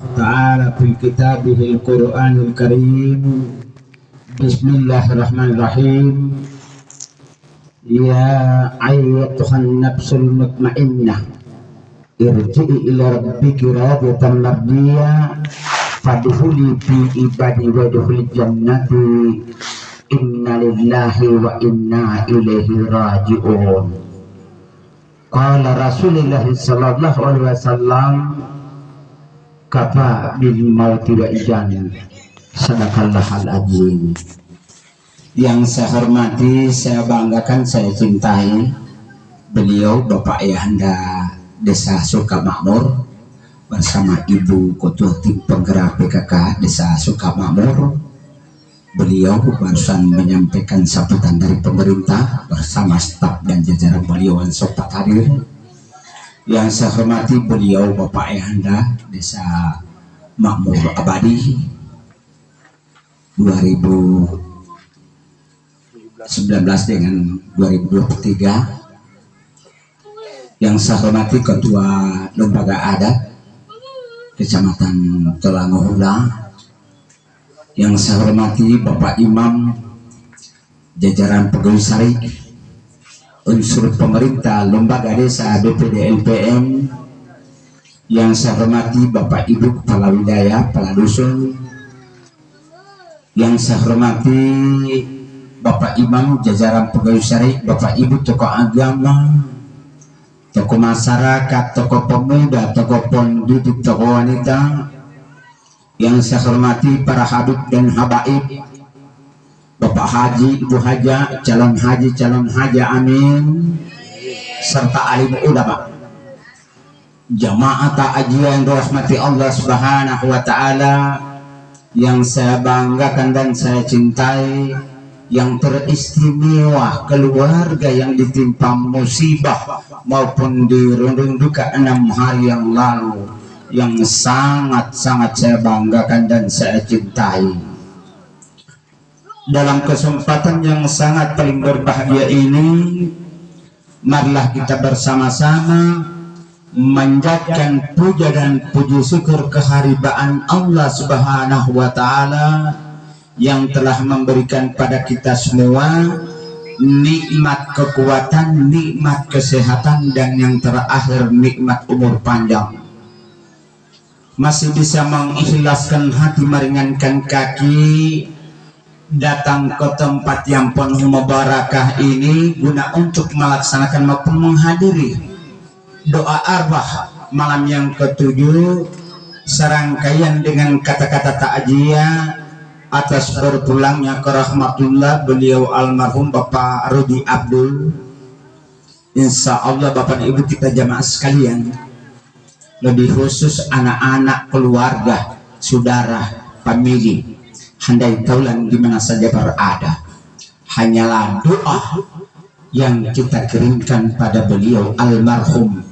تعالى في كتابه القرآن الكريم. بسم الله الرحمن الرحيم. يا أيتها النفس المطمئنة ارجعي إلى ربك راضية مرضية فادخلي في عبادي وادخلي جنتي inna lillahi wa inna ilaihi raji'un. Qala Rasulullah sallallahu alaihi wasallam kafa bil mauti wa ijan. Sadaqallahul azim. Yang saya hormati, saya banggakan, saya cintai beliau Bapak Ayahanda Desa Sukamakmur bersama Ibu Ketua Tim Penggerak PKK Desa Sukamakmur. Beliau barusan menyampaikan sambutan dari pemerintah bersama staf dan jajaran beliau yang sempat hadir. Yang saya hormati beliau Bapak Ayahanda Desa Makmur Abadi 2019 dengan 2023. Yang saya hormati Ketua Lembaga Adat Kecamatan Telangohula. Yang saya hormati Bapak Imam jajaran pegawai sari unsur pemerintah lembaga desa DPD LPM. Yang saya hormati Bapak Ibu kepala wilayah, kepala dusun. Yang saya hormati Bapak Imam jajaran pegawai sari, Bapak Ibu tokoh agama, tokoh masyarakat, tokoh pemuda, tokoh pendidik, tokoh wanita. Yang saya hormati para habib dan habaib, Bapak Haji, Ibu Haja, calon haji amin, serta alim ulama, jamaah takziah yang dirahmati Allah Subhanahu wa taala. Yang saya banggakan dan saya cintai, yang teristimewa keluarga yang ditimpa musibah maupun dirundung duka 6 hari yang lalu, yang sangat-sangat saya banggakan dan saya cintai. Dalam kesempatan yang sangat paling berbahagia ini, marilah kita bersama-sama menjadikan puja dan puji syukur keharibaan Allah Subhanahu wa taala yang telah memberikan pada kita semua nikmat kekuatan, nikmat kesehatan, dan yang terakhir nikmat umur panjang. Masih bisa mengikhlaskan hati, meringankan kaki, datang ke tempat yang penuh mubarakah ini guna untuk melaksanakan maupun menghadiri doa arwah malam yang ke-7, serangkaian dengan kata-kata takziah atas berpulangnya ke rahmatullah beliau almarhum Bapak Rudi Abdul. Insya Allah Bapak Ibu kita jamaah sekalian, lebih khusus anak-anak, keluarga, saudara, famili, handai taulan di mana saja berada, hanyalah doa yang kita kirimkan pada beliau almarhum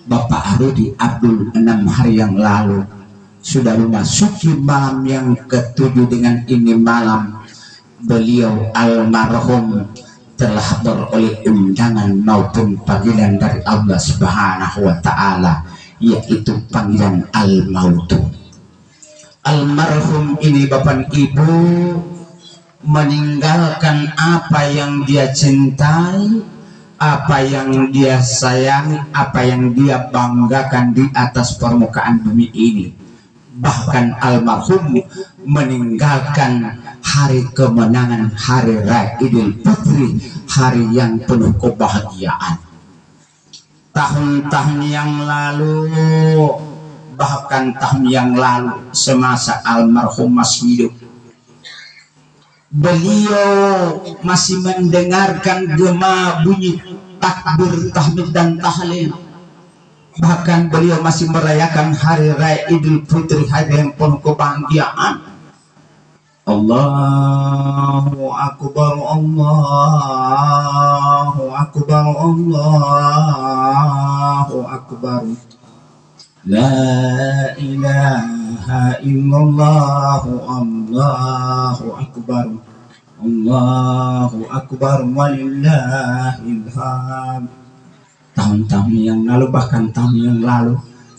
Bapak Rudi Abdul 6 hari yang lalu. Sudah memasuki malam yang ke-7 dengan ini malam beliau almarhum telah beroleh undangan maupun panggilan dari Allah Subhanahu wa taala, yaitu panggilan al-mautu. Almarhum ini Bapak Ibu meninggalkan apa yang dia cintai, apa yang dia sayangi, apa yang dia banggakan di atas permukaan bumi ini. Bahkan almarhum meninggalkan hari kemenangan, hari Raya Idul Fitri, hari yang penuh kebahagiaan. Tahun-tahun yang lalu, bahkan tahun yang lalu semasa almarhum masih hidup, beliau masih mendengarkan gema bunyi takbir, tahmid dan tahlil. Bahkan beliau masih merayakan hari Raya Idul Fitri, hari yang penuh kebahagiaan. Allahu Akbar, Allahu Akbar, Allahu Akbar. La ilaha illallah, Allahu Akbar, Allahu Akbar, walillahil hamd. Tahun-tahun yang lalu, bahkan tahun yang lalu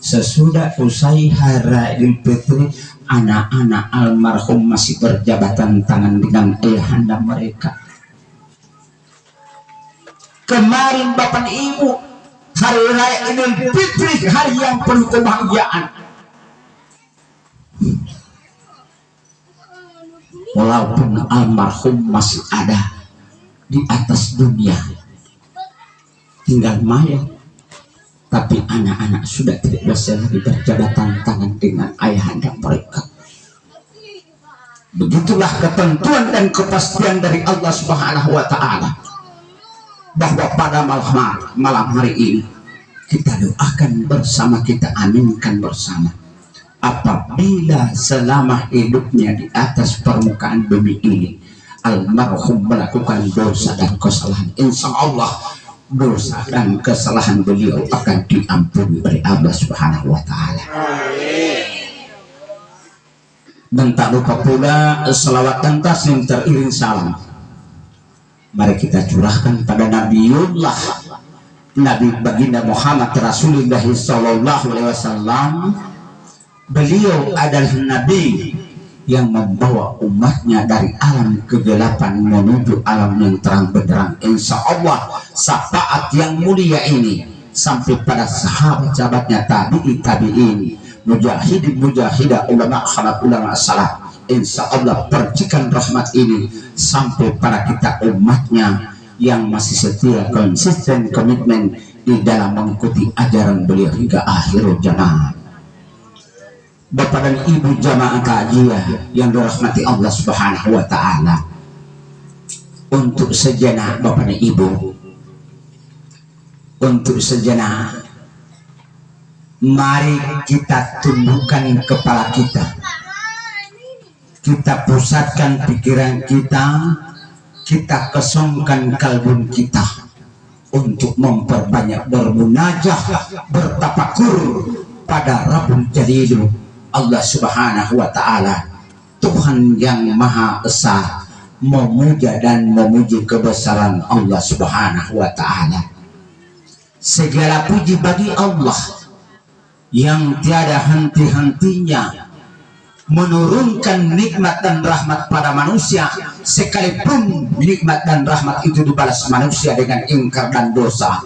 sesudah usai hari Idul Fitri, anak-anak almarhum masih berjabatan tangan dengan ayahanda mereka. Kemarin Bapak Ibu, hari raya Idul Fitri, hari yang penuh kebahagiaan. Walaupun almarhum masih ada di atas dunia, tinggal mayat, tapi anak-anak sudah tidak bisa lagi berjabatan tangan dengan ayahanda mereka. Begitulah ketentuan dan kepastian dari Allah Subhanahu wa Ta'ala, bahwa pada malam hari ini kita doakan bersama, kita aminkan bersama. Apabila selama hidupnya di atas permukaan bumi ini almarhum melakukan dosa dan kesalahan, insya Allah dosa dan kesalahan beliau akan diampuni oleh Allah Subhanahu wa Ta'ala. Dan tak lupa pula selawat dan taslim teriring salam mari kita curahkan pada Nabiullah, Nabi baginda Muhammad Rasulullah sallallahu alaihi wasallam. Beliau adalah Nabi yang membawa umatnya dari alam kegelapan menuju alam yang terang benderang. Insya Allah syafaat yang mulia ini sampai pada sahabat-sahabatnya, tabi'in, mujahidin, mujahidah, ulama khalaf, ulama salaf. Insya Allah percikan rahmat ini sampai pada kita umatnya yang masih setia, konsisten, komitmen di dalam mengikuti ajaran beliau hingga akhir zaman. Bapak dan Ibu jamaah takziah yang dirahmati Allah Subhanahu wa Ta'ala, untuk sejenak Bapak dan Ibu, untuk sejenak mari kita tundukkan kepala kita, kita pusatkan pikiran kita, kita kosongkan kalbun kita untuk memperbanyak bermunajah, bertafakur pada Rabbul Jalil Allah Subhanahu wa Ta'ala, Tuhan yang Maha Esa, memuja dan memuji kebesaran Allah Subhanahu wa Ta'ala. Segala puji bagi Allah yang tiada henti-hentinya menurunkan nikmat dan rahmat pada manusia, sekalipun nikmat dan rahmat itu dibalas manusia dengan ingkar dan dosa.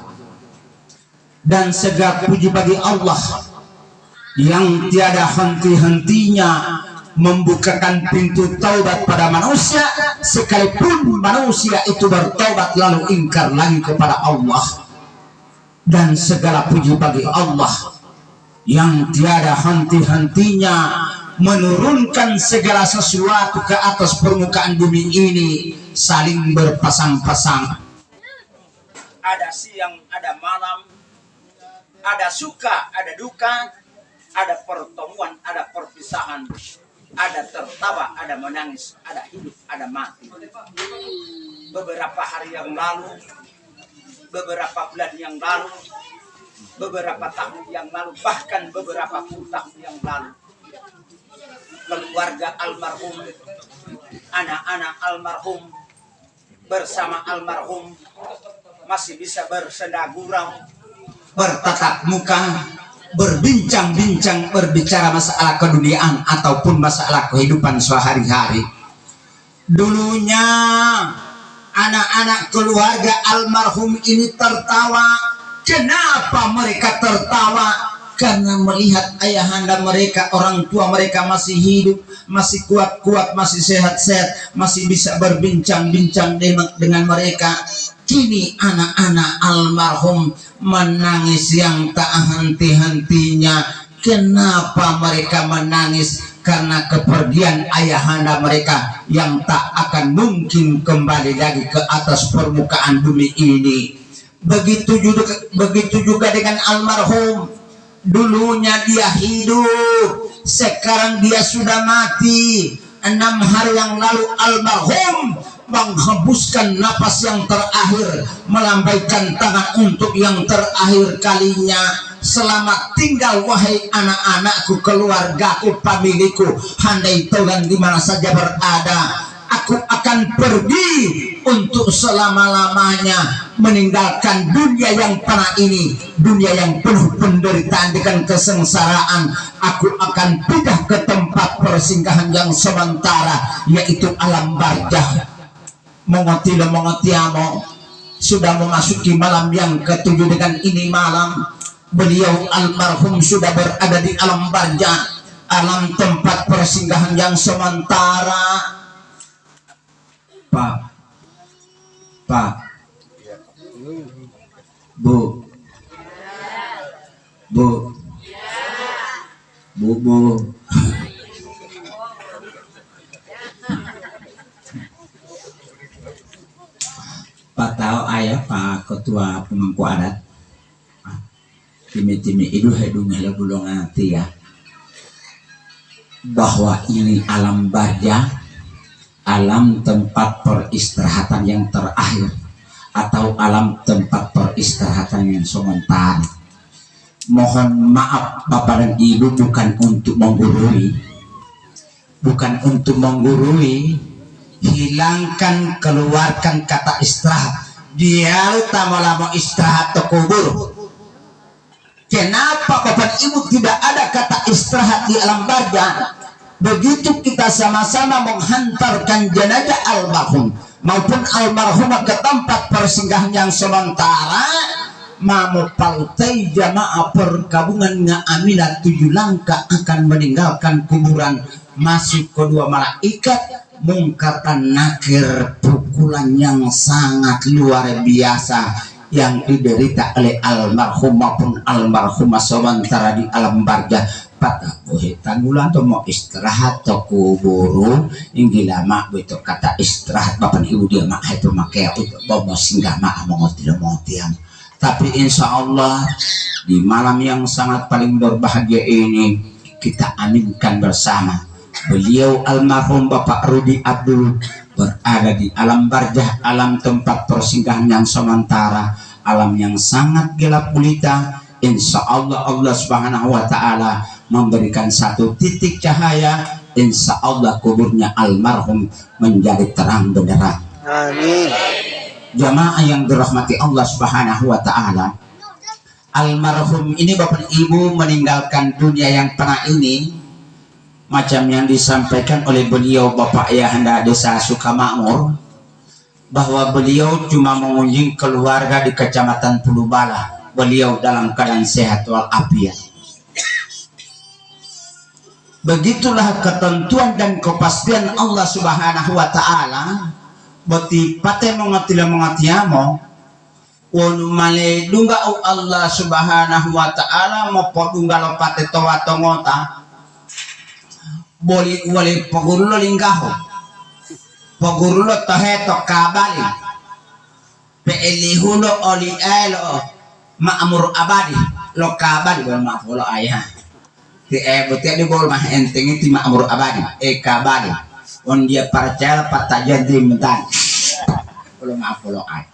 Dan segala puji bagi Allah yang tiada henti-hentinya membukakan pintu taubat pada manusia, sekalipun manusia itu bertaubat lalu ingkar lagi kepada Allah. Dan segala puji bagi Allah yang tiada henti-hentinya menurunkan segala sesuatu ke atas permukaan bumi ini, saling berpasang-pasang. Ada siang, ada malam, ada suka, ada duka, ada pertemuan, ada perpisahan, ada tertawa, ada menangis, ada hidup, ada mati. Beberapa hari yang lalu, beberapa bulan yang lalu, beberapa tahun yang lalu, bahkan beberapa puluh tahun yang lalu, keluarga almarhum, anak-anak almarhum, bersama almarhum masih bisa bersenda gurau, bertatap muka, berbincang-bincang, berbicara masalah keduniaan ataupun masalah kehidupan sehari-hari. Dulunya anak-anak keluarga almarhum ini tertawa. Kenapa mereka tertawa? Karena melihat ayahanda mereka, orang tua mereka masih hidup, masih kuat-kuat, masih sehat-sehat, masih bisa berbincang-bincang dengan mereka. Kini anak-anak almarhum menangis yang tak henti-hentinya. Kenapa mereka menangis? Karena kepergian ayahanda mereka yang tak akan mungkin kembali lagi ke atas permukaan bumi ini. Begitu juga dengan almarhum. Dulunya dia hidup, sekarang dia sudah mati. 6 hari yang lalu almarhum menghembuskan napas yang terakhir, melambaikan tangan untuk yang terakhir kalinya. Selamat tinggal wahai anak-anakku, keluargaku, familiku, handai taulan di mana saja berada. aku akan pergi untuk selama-lamanya meninggalkan dunia yang fana ini, dunia yang penuh penderitaan dengan kesengsaraan. Aku akan pindah ke tempat persinggahan yang sementara, yaitu alam barzah. Mengotilo sudah memasuki malam yang ketujuh. Dengan ini malam beliau almarhum sudah berada di alam barzah, alam tempat persinggahan yang sementara. Pak, Bu, Pak tahu ayah Pak Ketua Pemangku Adat, timi-timi itu hidungnya belum ngerti ya, bahwa ini alam barzah, alam tempat peristirahatan yang terakhir, atau alam tempat peristirahatan yang sementara. Mohon maaf Bapak dan Ibu, bukan untuk menggurui, hilangkan, keluarkan kata istirahat. Dia lama istirahat ke kubur. Kenapa Bapak Ibu tidak ada kata istirahat di alam barzah? Begitu kita sama-sama menghantarkan jenazah almarhum maupun almarhumah ke tempat persinggahan yang sementara, mamupaltai jamaah perkabungan ngaaminat 7 langkah akan meninggalkan kuburan, masuk kedua malaikat mungkar dan nakir, pukulan yang sangat luar biasa yang diderita oleh almarhum maupun almarhumah sementara di alam barzah. Pada buhitan bulan tuh mau istirahat tuh kuburu inggi lama begitu kata istirahat Bapak Ibu dia mak itu makai mau singgah mak mau tiang. Tapi insya Allah di malam yang sangat paling berbahagia ini kita aminkan bersama beliau almarhum Bapak Rudi Abdul berada di alam barzah, alam tempat persinggahan yang sementara, alam yang sangat gelap gulita. Insya Allah Allah Subhanahu wa Ta'ala memberikan satu titik cahaya. Insya Allah kuburnya almarhum menjadi terang benderang. Amin. Jamaah yang dirahmati Allah Subhanahu wa Ta'ala, almarhum ini Bapak Ibu meninggalkan dunia yang fana ini macam yang disampaikan oleh beliau Bapak Ayahanda Desa Sukamakmur, bahwa beliau cuma mengunjungi keluarga di Kecamatan Pulubala. Beliau dalam keadaan sehat walafiat. Begitulah ketentuan dan kepastian Allah Subhanahu wa Ta'ala. Boti pate mengatiamo wonu male dunga Allah Subhanahu wa Ta'ala mo podunga lo pate towa tongota boli wali pogurulo linggaho pogurulo toheto kabali pe elihulo oli elo ma'mur abadi lo kabali wal ma'fulo ayah ti buti di bol mah enteng ti ma'mur abadi kabali on dia percaya patah jadi mentan lo ma'fulo ay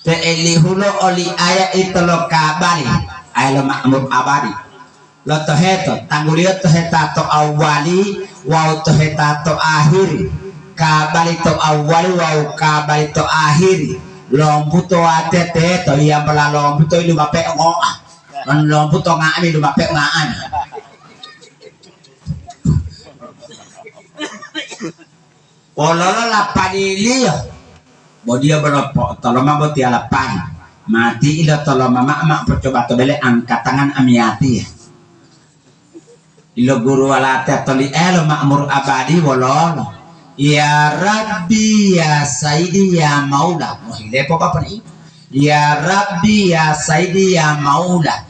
te elihulo oli ayah itu lo kabali ay lo ma'mur abadi lo toheto tanggulio tohetato awali wa tohetato akhiri kabali to awali wa kabali to akhiri lombu to atete to yang belalombu to lumape ngoa on lombu to ngami lumape ngaan pololo lapanili bodia berapa tolong boti alapan mati ilo tolong mama percoba to bele angkat tangan amiati ilo guru alate toli elo ma'mur abadi wololo ya Rabbi ya Sayyidi ya Maula muhilepo Bapak Ibu ya Rabbi ya Sayyidi ya Maula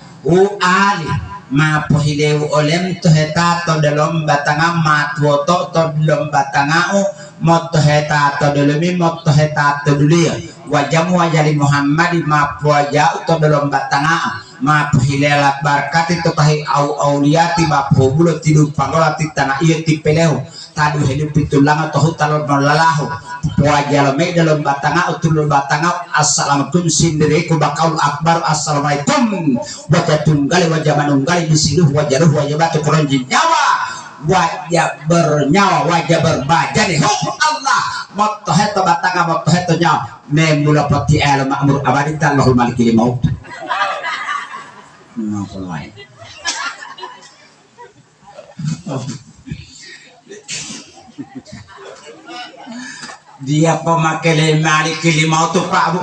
ali ma pohileu olem to hetato dalom batanga matwoto to dalom batangao motto hetato dalomi motto hetato dulia wajamu wajali Muhammad ma wajau to dalom batanga ma pohilela barkati to tahi au auliyati ma pobulo tidu pangolati tanah iya tipeleu tadu hidup pitulanga to hutalon malalahu wajalo me dalom batanga utulul batanga assalamualaikum sindiriku bakaul akbar assalamualaikum wajah tunggali wajah manunggali disiluh wajaruh wajah batu koronjin nyawa wajah bernyawa wajah berbaja nih Allah motoheto batanga motoheto nyawa memula pati al ma'mur abadi Allahul malikil maut dia pemakai malikil maut Pak Bu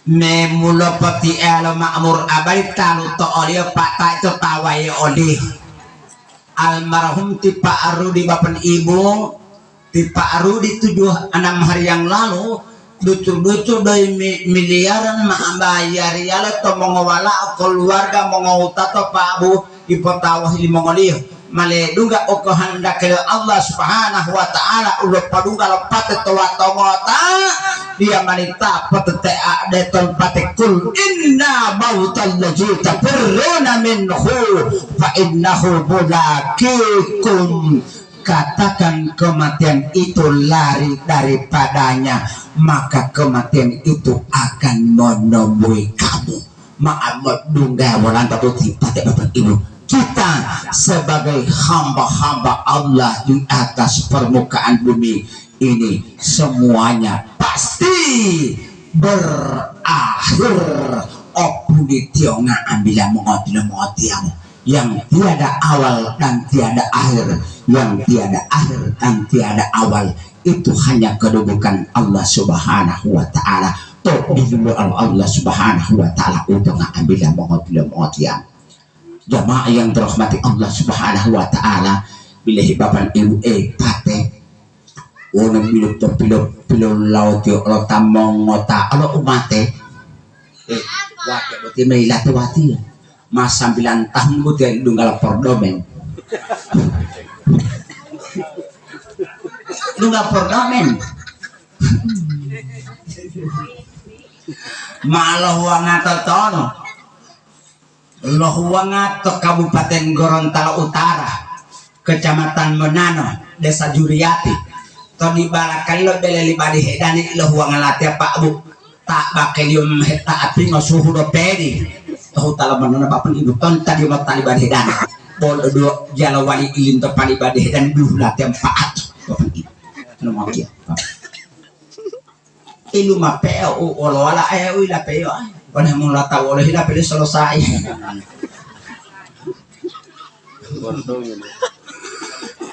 memula pati al ma'mur abadi talu to oleh Pak tak itu tawai oleh almarhum ti Pak Arudi bapak ibu ti Pak Arudi 6 hari yang lalu lucu-lucu dari miliaran mah bayar ya to mengawala keluarga mengauta to Pak Bu ipotawah di Mongolia male duga oko hendak ke Allah Subhanahu wa taala ulah paduga lepat to watongota dia manita patete ade tempat kul inna mautal ladzi tafirruna minhu fa innahu mulaqikum katakan kematian itu lari daripadanya maka kematian itu akan menemui kamu maaf dungga walang tapi Bapak Ibu kita sebagai hamba-hamba Allah di atas permukaan bumi ini semuanya pasti berakhir opuni tionga ambil mengotiamu yang tiada awal dan tiada akhir yang tiada akhir dan tiada awal itu hanya kedudukan Allah Subhanahu wa taala toh dulu Allah Subhanahu wa taala untuk ngambil mengotiamu jamaah yang dirahmati Allah Subhanahu wa taala bila bapak ibu pate ono pilok laut yo tamong ngota alo umate wate boti meilate wati mas 9 tahun boti dunggal pordomen dunggal pordomen malah wangato tono Lohuwangato Kabupaten Gorontalo Utara Kecamatan Menano Desa Juriati Todi Balakalo Beleli Badi Hedani Lohuwangalati Pak Bu tak bakelium heta api ngosuhu do pedi tahu tala manana Bapak Ibu ton tadi mau tali Badi Hedani bol do jala wali ilin to pali Badi Hedani dulu latihan paat Bapak Ibu nomor kia ilu mapeo olo wala ayo ila peo Pada mula tahu oleh hilang pilih selesai.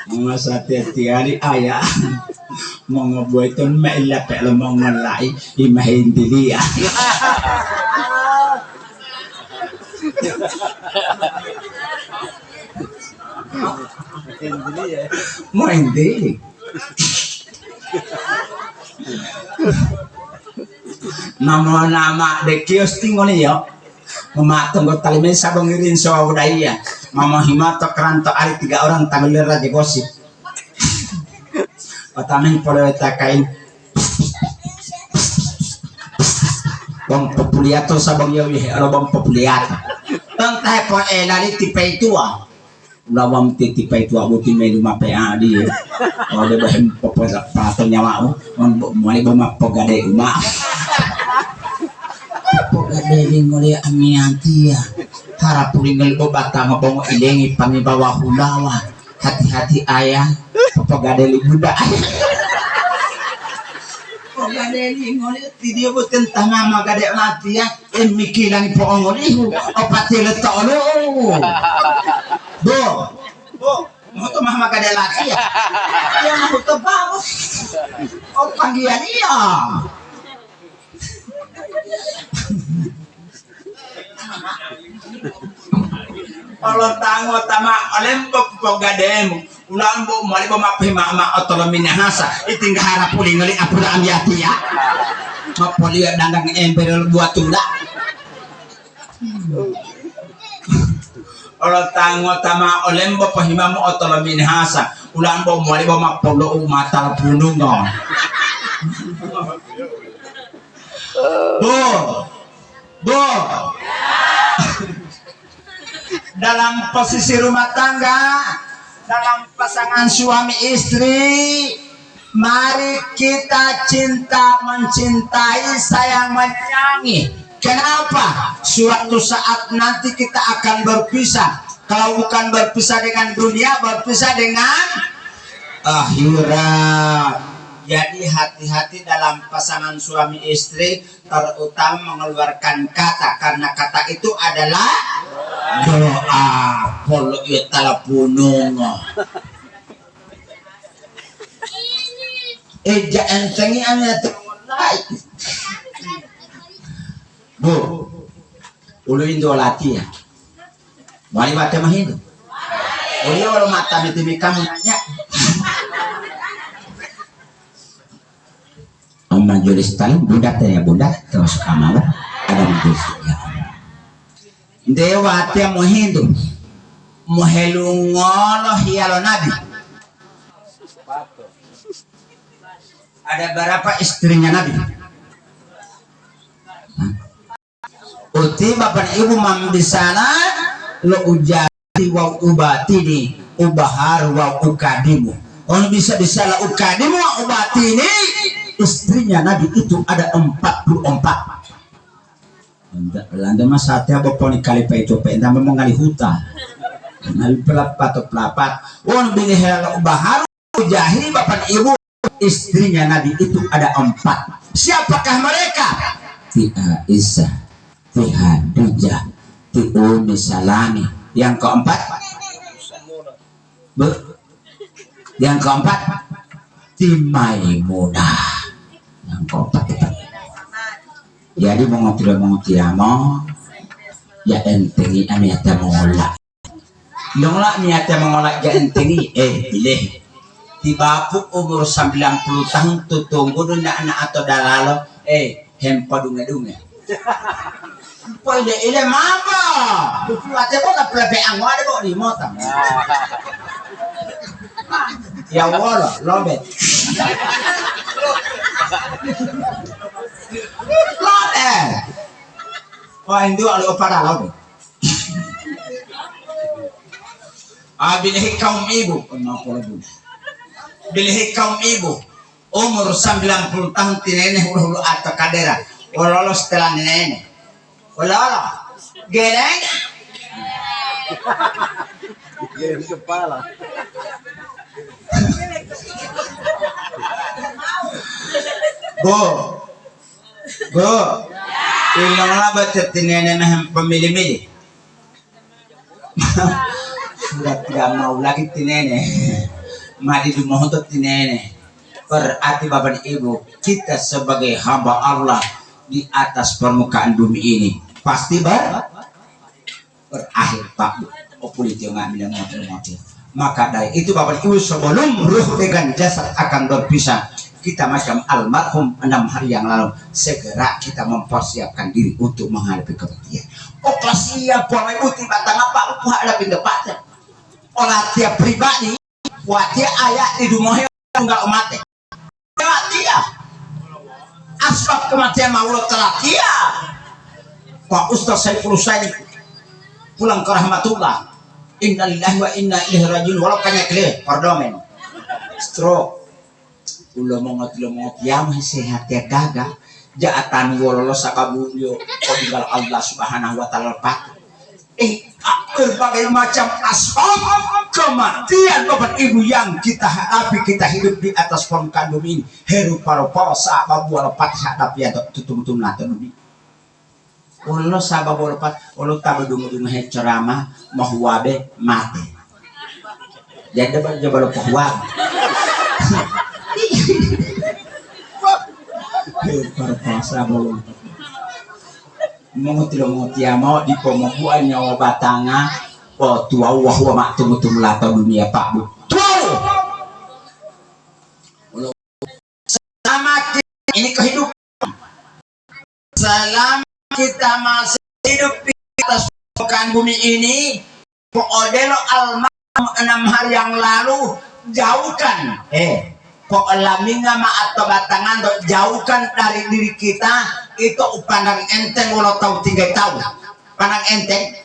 Masa tiari ayah mau ngebuatin melah kalau mau ngelai imahin dia. Mau ini. Nama de kios tingoli yo mematong go talimen sabong irin so budaya mama himato keranto ari 3 orang tagulir raja gosip patamin polo takain bom populiato sabong yo alo bom populiato tantay po lali tipay tua lawam tipay tua buti may lumapea di o de bahem popora pato nyawa mo mo ali bom pogade uma Pagadaling nguli amiantia harap pulingal ko bata mabong ilengi pangibawa hulawa hati-hati ayah pagadaling muda pagadaling nguli tidio ko tentang magade natia mikilang po nguli o patila tolo bo mo to mah magade laki ya yang mo to ba o panggian iya kalau tango tama olembok pogadem ulambo malibo mapima ma otolomin hasa iting harap puling ngali apura amyati ya mapoli dandang emberel buat tunda kalau tango tama olembo pahima mo otolomin hasa ulambo malibo mapolo mata punung no Bo dalam posisi rumah tangga dalam pasangan suami istri mari kita cinta mencintai sayang menyayangi kenapa suatu saat nanti kita akan berpisah Kalau bukan berpisah dengan dunia, berpisah dengan akhirat. Jadi hati-hati dalam pasangan suami istri, terutama mengeluarkan kata, karena kata itu adalah doa. Kalau ia teleponong eja entengi ane Bu, ulu indo lati ya. Wali mata mah itu. Oh iya walau mata itu kamu nanya. Majelis talim budak ya budak terus kamu ada majelis ya. Dewa tia muhidu muhelungolo hialo nabi. Ada berapa istrinya nabi? Uti bapak ibu mambisana lo ujati wa ubatini ubahar wa ukadimu. Orang bisa lah ukadimu wa ubatini. Istrinya Nabi itu ada 44. Anda mas satya boponi kali pecope anda mau ngali huta ngali pelapat atau pelapat on bini hela bahar jahil bapak ibu istrinya Nabi itu ada 4. Siapakah mereka? Ti Aisyah, Ti Khadijah, Ti Ummi Salami. Yang keempat yang keempat Ti Maimunah. Yang keempat jadi mau ya entengi niatnya mengolak yang lah niatnya mengolak ya entengi pilih di bapuk umur 90 tahun tutunggu dunda anak atau dalalo hempa dunga-dunga pwede ile mama buat mo na plebe ang ada bo di motam ya wala lobet lobet oh itu ada pada lobet bilih kaum ibu bilih kaum ibu umur 90 tahun tineneh hulu atau kadera wala setelah nenek wala geleng geleng kepala Bu, ilang nga ba tinene na pamili-mili? Sudah tidak mau lagi tinene, madi dumohot tinene. Berarti bapak ibu, kita sebagai hamba Allah di atas permukaan bumi ini pasti berakhir Pak Bu. Opuliti yang ngambil motor. Maka dari itu bapak ibu sebelum ruh dengan jasad akan berpisah, kita macam almarhum 6 hari yang lalu segera kita mempersiapkan diri untuk menghadapi kematian. Opa siap bapak ibu tiba-tiba apa hadapi depan. Olah tiap pribadi, watia ayat di dumohnya enggak mati. Dia asbab kematian maulud telah dia. Pak Ustaz Saiful Husaini pulang ke rahmatullah. Innalillahi wa inna ilaihi rajiun walau kanya kle pardomen stroke ulo mongot yang sehat ya gagah jaatan wololo sakabulyo tinggal Allah Subhanahu wa taala pak berbagai macam asbab kematian bapak ibu yang kita hadapi, kita hidup di atas permukaan bumi ini heru paro sabab walapat hadapi atau tutum natan bumi ulo sabab walapat ulo tabadung ceramah mahwabe mati jadi jabal pahwa perpasa bolong mau di pemukuan nyawa batanga tua wahwa mak tum lata dunia Pak Bu selama ini kehidupan selama kita masih hidup di atas permukaan bumi ini Odelo almarhum 6 hari yang lalu jauhkan laminga ma atau batangan jauhkan dari diri kita itu pandang enteng walau tahu 3 tahun pandang enteng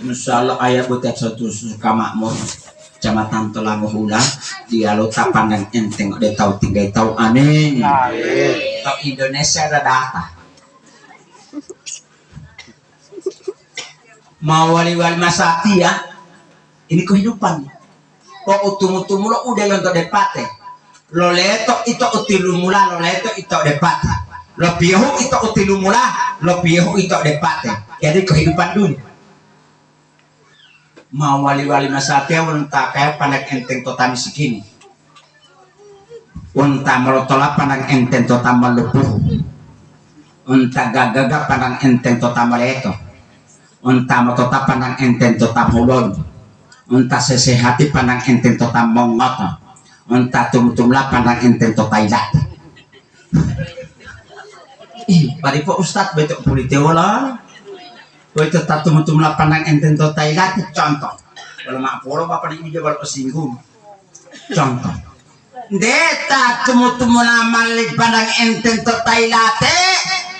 insyaallah ayah butet satu suka makmur Kecamatan Tolamuhula dia lo tak pandang enteng udah tahu 3 tahun amin kalau Indonesia ada data mau wali-wali masati ya, ini kehidupan. Kok utum-utum lo udah lonto depate, lo leto itu utilu mula, lo leto itu depate, lo pihu itu utilu mula, lo pihu itu depate. Jadi kehidupan dunia. Mau wali-wali masati ya, unta kayak pandang enteng totam sikini, unta melotola pandang enteng totam melupuh, unta gagaga pandang enteng totam meleto, unta motota pandang enteng totam hulon. Unta sesehati pandang enten totam mongoto, unta tum-tumlah pandang enten totailat. Pari po ustad betul pulite wala. Betul tak tum-tumlah pandang enten totailat contoh. Kalau mak poro bapak di ija baru singgung. Contoh. Deta tum-tumlah malik pandang enten totailate,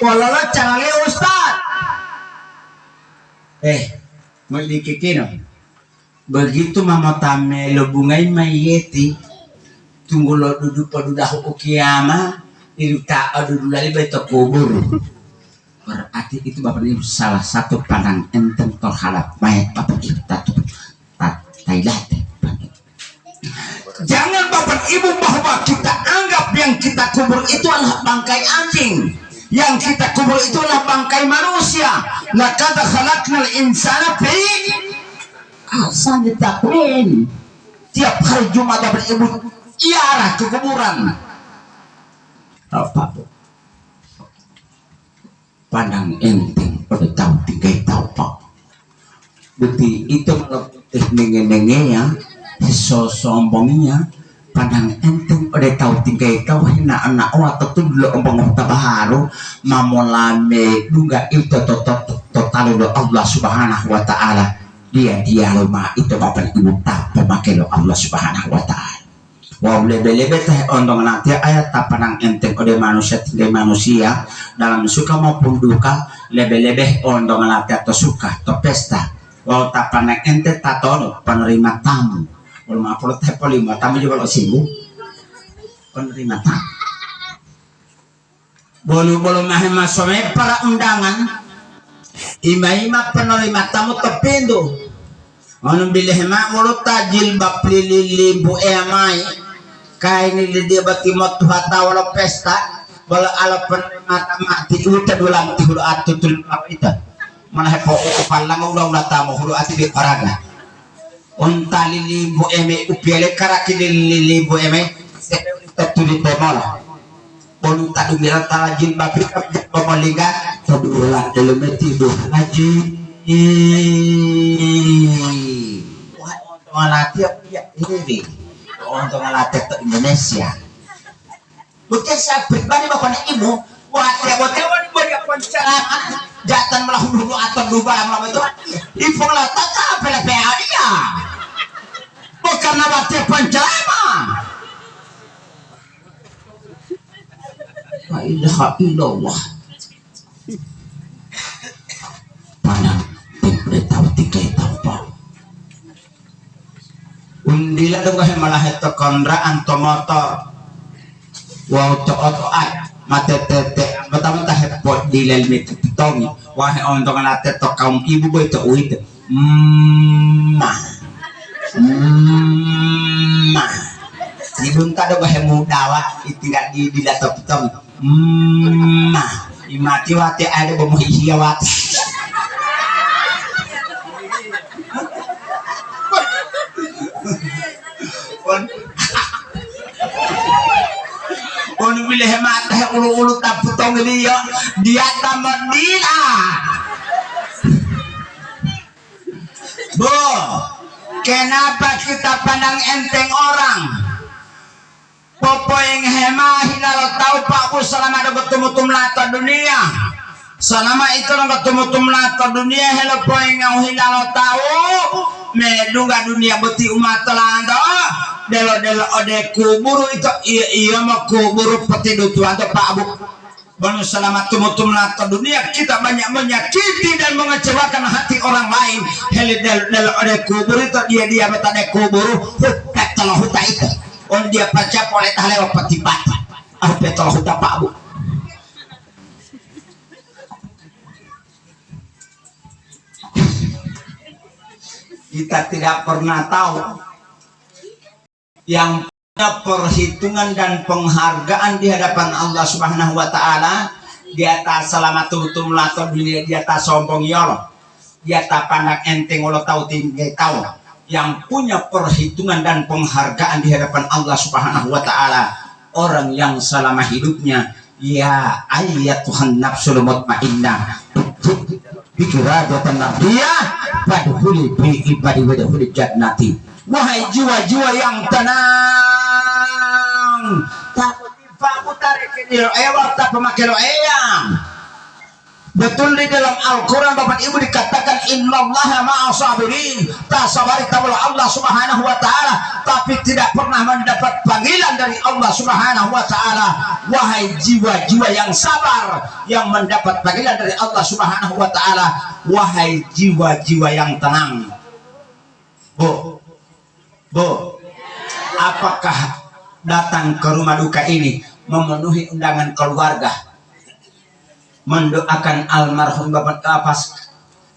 wala lo canale ustad. Mau dikikino. Begitu mama tame lo bungai mayeti tunggu lo duduk pada ukiyama itu tak ada dulu lagi beto kubur, berarti itu bapak ibu salah satu pandang enten terhadap mayat bapak ibu Thailand. Jangan bapak ibu bahwa kita anggap yang kita kubur itu adalah bangkai anjing, yang kita kubur itu adalah bangkai manusia. Laqad khalaqnal insana fi asal ditakwin. Tiap hari Jumat dapat ibu iarah ke kuburan. Apa pandang enteng udah tahu tinggal tahu pak. Bukti itu meleputih nenge-nenge ya, sombongnya. Pandang enteng udah tahu tinggal tahu hina anak waktu tu dulu ombong baharu mamolame juga itu total Allah Subhanahu Wa Taala. Dia lama itu bapak ibu tak pemakai lo Allah Subhanahu Wa Taala. Wow lebe-lebe teh ondong nanti ayat tak pandang enteng oleh manusia tinggal manusia dalam suka maupun duka, lebe-lebe ondong nanti atau suka atau pesta. Wow tak pandang enteng tak tahu penerima tamu. Kalau maaf teh penerima tamu juga lo singgung penerima tamu. Bolu-bolu mahema some para undangan. Ima-ima penerima tamu tepindo. Anong bilih ma mulut tajil bap lililimbu emai kain ini dia bati motu hata wala pesta wala ala penerima tamu ti uta dulang ti hulu atutul apa itu mana hepo upalang ulah tamu hulu ati di paraga unta lilimbu eme upiale karaki lilimbu eme sebe tetuli temola polu tadu mira tajil bap pemalinga tedulang dalam tidur haji. Wah, untuk ngelatih ya ini, untuk ngelatih ke Indonesia. Bukan saya pribadi bapak ibu, wah tiap dia pencerahan, jatan melahulu atau dua malam itu, info latih apa dia? Bukan ngelatih pencerahan. La ilaha illallah. Pandang tidak tahu tiga tahu pak. Undila dong kah malah itu kendaraan atau motor. Wow cokot mate tete betapa hepot di lemit tong. Wah untuk ngelatih to kaum ibu itu uit. Mah. Ibu tak ada kah muda wah tinggal di laptop tong. Mah. Imati wati ada bomo hiya wati. Onu bilih mata ulu-ulu taputong dia tamandila. Bu, kenapa kita pandang enteng orang? Popo yang hema hilal tahu Pak Bu selama ada bertemu lata dunia. Selama itu orang ketemu lata dunia hello poing yang hilal tahu medunga dunia beti umat telanda. Delo ode kuburu itu iya mau kuburu peti dutuan tuh Pak Bu. Banu selamat tumutum lata dunia kita banyak menyakiti dan mengecewakan hati orang lain. Heli delo ode kuburu itu dia betade kuburu hutat telah hutat itu. On dia pacar oleh tahlewa peti pati. Ah betul hutat Pak Bu. Kita tidak pernah tahu yang punya perhitungan dan penghargaan di hadapan Allah Subhanahu wa taala di atas salamatum lato dunia, di atas sombong ya Allah, di atas pandang enteng Allah tahu tinggi tahu, yang punya perhitungan dan penghargaan di hadapan Allah Subhanahu wa taala orang yang selama hidupnya ya ayat Tuhan nafsul mutmainnah bikiradatan nabiyah padhuli bi ibadi wa dahuli jannati. Wahai jiwa-jiwa yang tenang, tak tiba tarik ini tak pemakai eyang. Betul di dalam Al-Quran Bapak Ibu dikatakan innallaha ma'as-sabirin, tak sabari tabula Allah Subhanahu wa taala, tapi tidak pernah mendapat panggilan dari Allah Subhanahu wa taala. Wahai jiwa-jiwa yang sabar yang mendapat panggilan dari Allah Subhanahu wa taala, wahai jiwa-jiwa yang tenang. Bu, apakah datang ke rumah duka ini memenuhi undangan keluarga, mendoakan almarhum Bapak Kapas,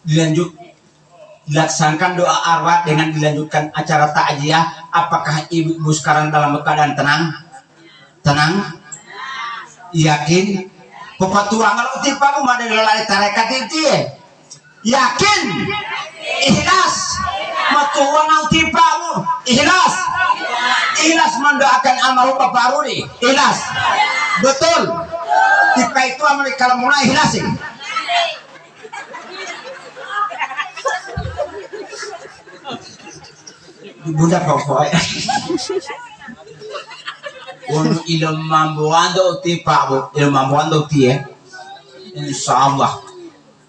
dilaksanakan doa arwah dengan dilanjutkan acara takziah? Apakah ibu sekarang dalam keadaan tenang, yakin? Pepatuang kalau tipa rumah dari lalai tarekat itu yakin, ikhlas, matuang tipamu ikhlas mendoakan almarhum Bapak Rudi ikhlas, betul. Tipe itu Amerika kalau mulai hilasin. Bunda pokoknya. Untuk ilmu mambuando tipa, ilmu mambuando tie. Insya Allah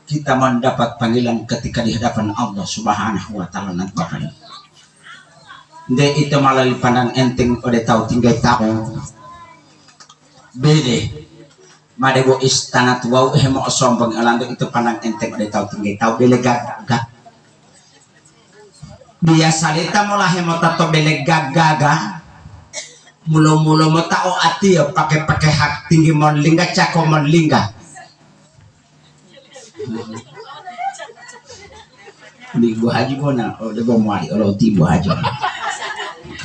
kita mendapat panggilan ketika di hadapan Allah Subhanahu wa taala nanti. Dia itu malah pandang enteng udah tahu tinggal tahu. Bede. Madebo istana tuau hemo sombong alando itu pandang enteng udah tahu tinggi tahu belegag biasa lita mula hemo tato belegaga mulo mo tao ati ya pakai hak tinggi mon lingga cako mon lingga di gua haji bona udah bawa mari orang tibu haji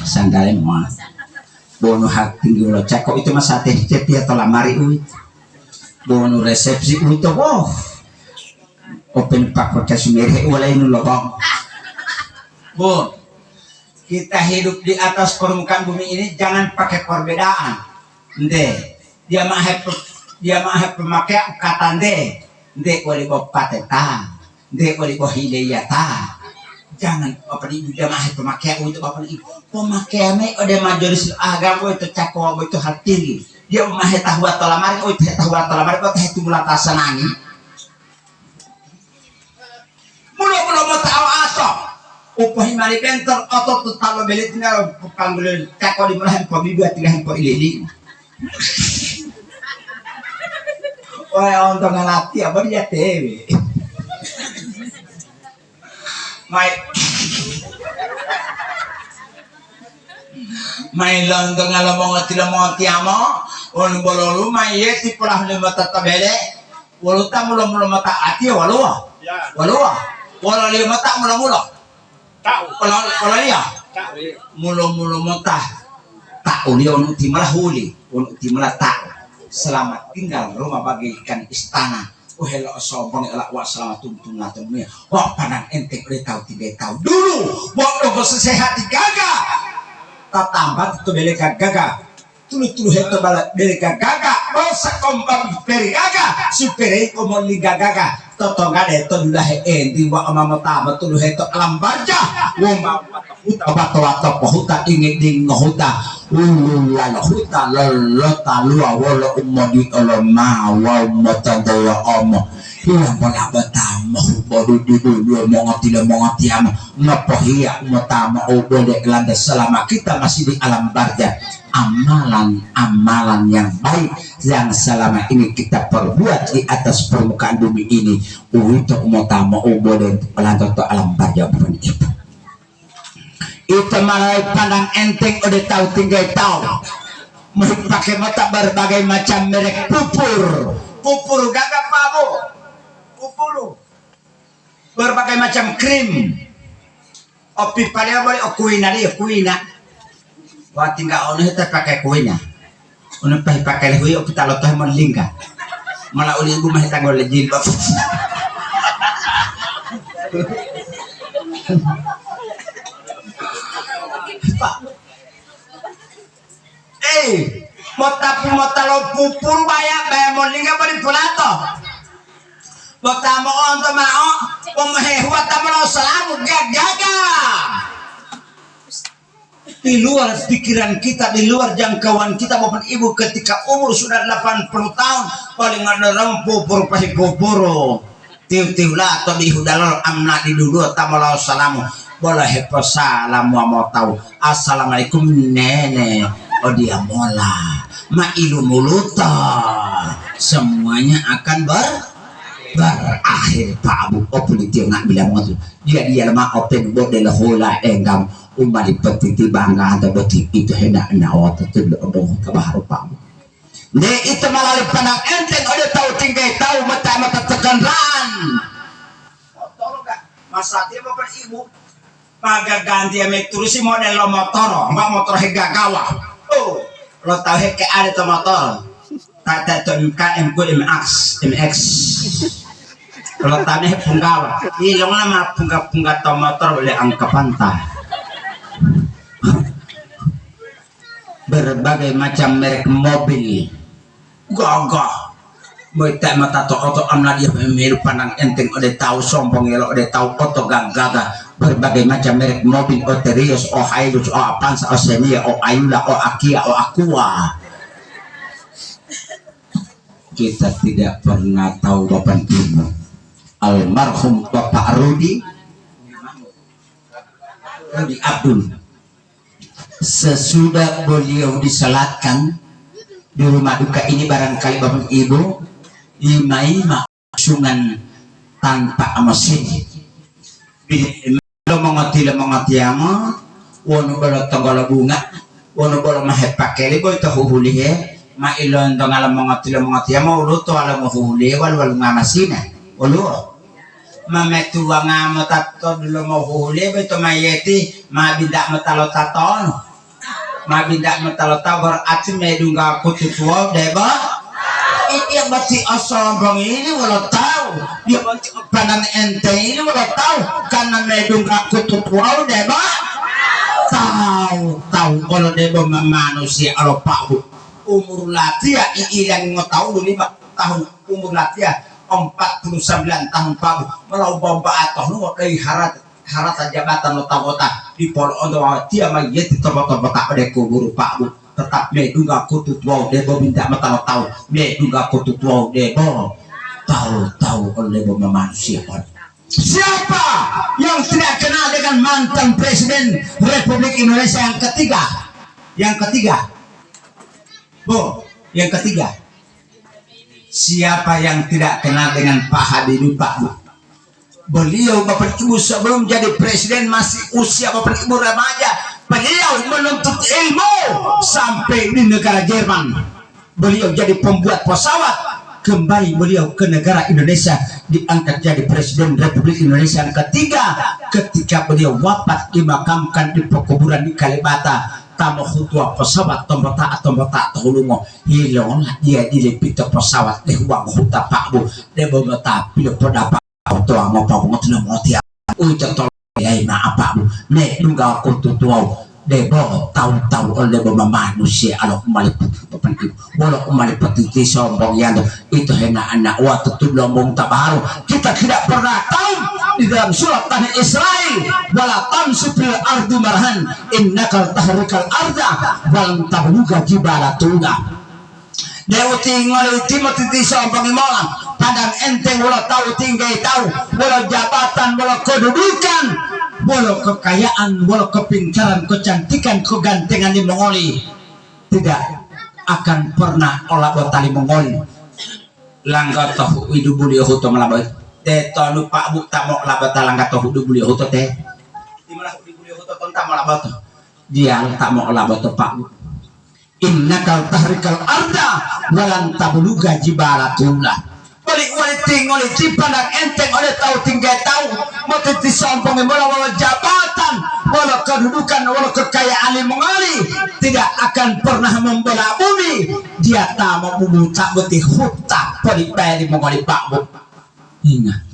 sandalnya mau bono hak tinggi lo cako itu mas sate ceti atau lamari uit bono resepsi untuk open pak podcast mereka walai nulobong. Bu, kita hidup di atas permukaan bumi ini jangan pakai perbedaan. Dia mah pemakai kata wali bo pateta, wali bo hileyata. Jangan apa dia mah pemakai untuk apa ini? Pemakai me ode majelis agama itu cakwa itu hati. Dia mah tahu atau lamari, tahu atau lamari, itu mulata senangi. Mula mau tahu atau upahi mari bentor atau tu tahu belit tinggal panggil cakwa di mulai pemilu tiga hempo ilili. Wah untuk ngelatih apa dia tewe. May londo nga lamong at tilamong tiyamo on bololu may yeti pulah lima tatabele waluta mula mata ati walu wala lima ta mula wala liya mula mata ta uli on utimalah huli on utimalah ta selamat tinggal rumah bagaikan istana hello sombong elak wa selamat tuntung latunnya wah panang ente udah tahu 3 tahun dulu bodoh sehat digaga tatambat itu beleka gaga tulu heto bala beleka gaga bosa kompang peri gaga supere komo liga gaga toto ngade to dulah endi wa amamata tulu heto alam barja woma huta bato huta ingi ding huta ulula huta lolota lua wala umodi oloma wa mata dawa omo hilang pala batama baru dulu mau ngati ama ngapohia mutama obode landa selama kita masih di alam barja amalan yang baik yang selama ini kita perbuat di atas permukaan bumi ini untuk mutama obode landa to alam barja bukan itu malah pandang enteng udah tahu tinggal tahu mau pakai mata berbagai macam merek pupur gagap pabu berbagai macam krim Opi paling boleh okuina dia okuina. Wah tinggal orang itu pakai kuina. Orang pakai lehui opi talot teh melingka. Malah uli ibu masih tanggul jilbab. Mota lo pupur bayar molingga bari pulato. Mota mo on to mao, pemhehuat tamalo salamu gaga. Di luar pikiran kita, di luar jangkauan kita Bapak Ibu ketika umur sudah 80 tahun paling ada rempupur pasti pupuro. Tiu lah atau di hudalor amna di dulu tamalo salamu. Boleh salamu mau tahu. Assalamualaikum nenek. Oh dia mola ma ilu muluta semuanya akan berakhir Pak Abu Opolitio nak bilang maksud dia lemah open bodel hola enggam umali petiti bangga atau beti itu hendak nawat itu doh kabar Pak Abu ne itu malah pandang enteng ada tahu tinggal tahu mata tekanran tolong gak masa dia Bapak Ibu paga ganti ame turusi model motor mbak motor hegagawa. Oh, lo tahu ke ada tuh motor, kata tuh MK, MX, lo tahu nih punggawa, ini lo nama punggah tuh motor oleh angka pantai, berbagai macam merek mobil, gagah, Boita mata to oto amna dia pemilu pandang enteng ode tahu sombong elo ode tahu oto gagah berbagai macam merek mobil o Terios o Hilux o Avanza o Xenia o Ayula o Akia o Aqua. Kita tidak pernah tahu Bapak Ibu almarhum Bapak Rudi Abdul sesudah beliau disalatkan di rumah duka ini barangkali Bapak Ibu imai maksungan tanpa mesin lo mengoti ama wono bala tanggal bunga wono bala mahet pakeli boy to huli he ma ilon tanggal mengoti ama ulo to ala mo huli wal ngamasina ulo mametu ngama tato dulu mo huli boy to mayeti ma bindak matalo taton ma bindak matalo tabor ati medunga kututuo deba dia masih sombong ini walau tahu dia masih pandang enteng ini walau tahu karena medung aku tutuau deba tahu kalau deba manusia kalau pak umur latia yang tahu 5 tahun umur latia 49 tahun pak melau bomba atau lu dari harata jabatan lo tahu di pol untuk dia mayat di tempat-tempat tak ada kubur pak tetap medunga kutut wow debo minta mata tahu medunga kutut wow debo tahu oleh manusia siapa yang tidak kenal dengan mantan presiden Republik Indonesia yang ketiga siapa yang tidak kenal dengan Pak Habibie Pak beliau Bapak Ibu sebelum jadi presiden masih usia Bapak Ibu remaja beliau menuntut ilmu sampai di negara Jerman. Beliau jadi pembuat pesawat. Kembali beliau ke negara Indonesia diangkat jadi Presiden Republik Indonesia yang ketiga. Ketika beliau wafat dimakamkan di pekuburan di Kalibata. Tamu hutua pesawat tombota hulungo hilanglah dia dilepit pesawat deh uang huta pak bu deh bemeta pilih pendapat tua mau pak bu ngotot ucap ya apa bu nek nunggal aku tutuau debo tahu oleh manusia kalau kembali penting walau kembali petiti sombong yang itu hanya anak waktu tu lombong tabaru kita tidak pernah tahu di dalam surat tanah Israel wala tansufil ardu marhan innakal tahrikal arda walam tabluga jibalatuna Dewa tinggal Timothy sombong molang padang enteng walau tahu tinggal tahu walau jabatan walau kedudukan walau kekayaan walau kepintaran kecantikan kegantengan di Mongoli tidak akan pernah olah botali Mongoli langga tahu hidup beliau huto melabot teto lupa bu tamok labot langga tahu hidup beliau huto teh dimana hidup beliau huto tentang melabot dia tak mau labot pak bu innakal tahrikal arda walan tabluga jibalatullah balik waliting waliting pandang enteng oleh tahu tinggal tahu mau disombongin walau jabatan walau kedudukan walau kekayaan yang mengali tidak akan pernah membela bumi dia tak mau memutak beti hutak balik bayar mengali pak. Ingat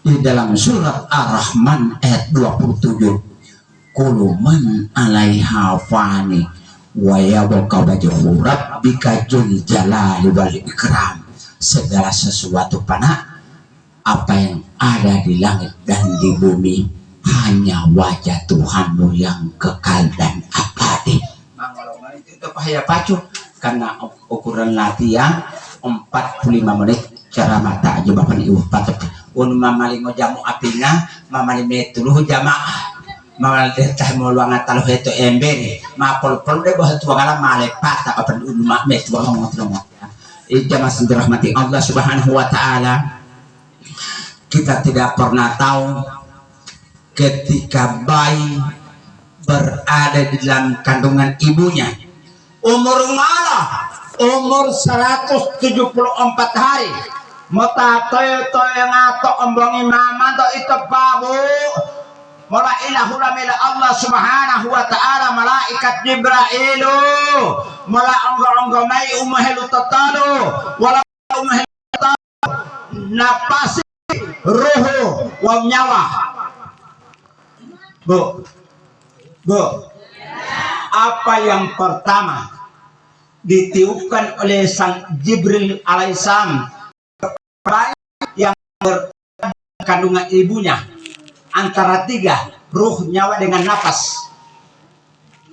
di dalam surat Ar-Rahman ayat 27 kuluman alaiha fani wa yabqa wajhu rabbika dzul jalali wal ikram. Segala sesuatu panah, apa yang ada di langit dan di bumi hanya wajah Tuhanmu yang kekal dan abadi. Itu bahaya pacu karena ukuran latihan 45 menit cara mata aja bapak ibu patut mamali jamu apinya mamali metuluh jamaah mamali teh mau luangan taluh itu ember mapol-pol deh bahwa tuangan male patah apa mak metu ngomong jamaah dirahmati Allah Subhanahu wa taala. Kita tidak pernah tahu ketika bayi berada di dalam kandungan ibunya umur 174 hari mata toyo ngato ombongi mama to itu babu mala ilahula mila Allah Subhanahu wa ta'ala malaikat Jibrailu mala anggo-anggo mai umahelu tatalu wala umahelu tatalu napasi ruhu wa nyawa. Bu apa yang pertama ditiupkan oleh sang Jibril alaihissalam yang berkandungan ibunya antara 3 ruh nyawa dengan nafas.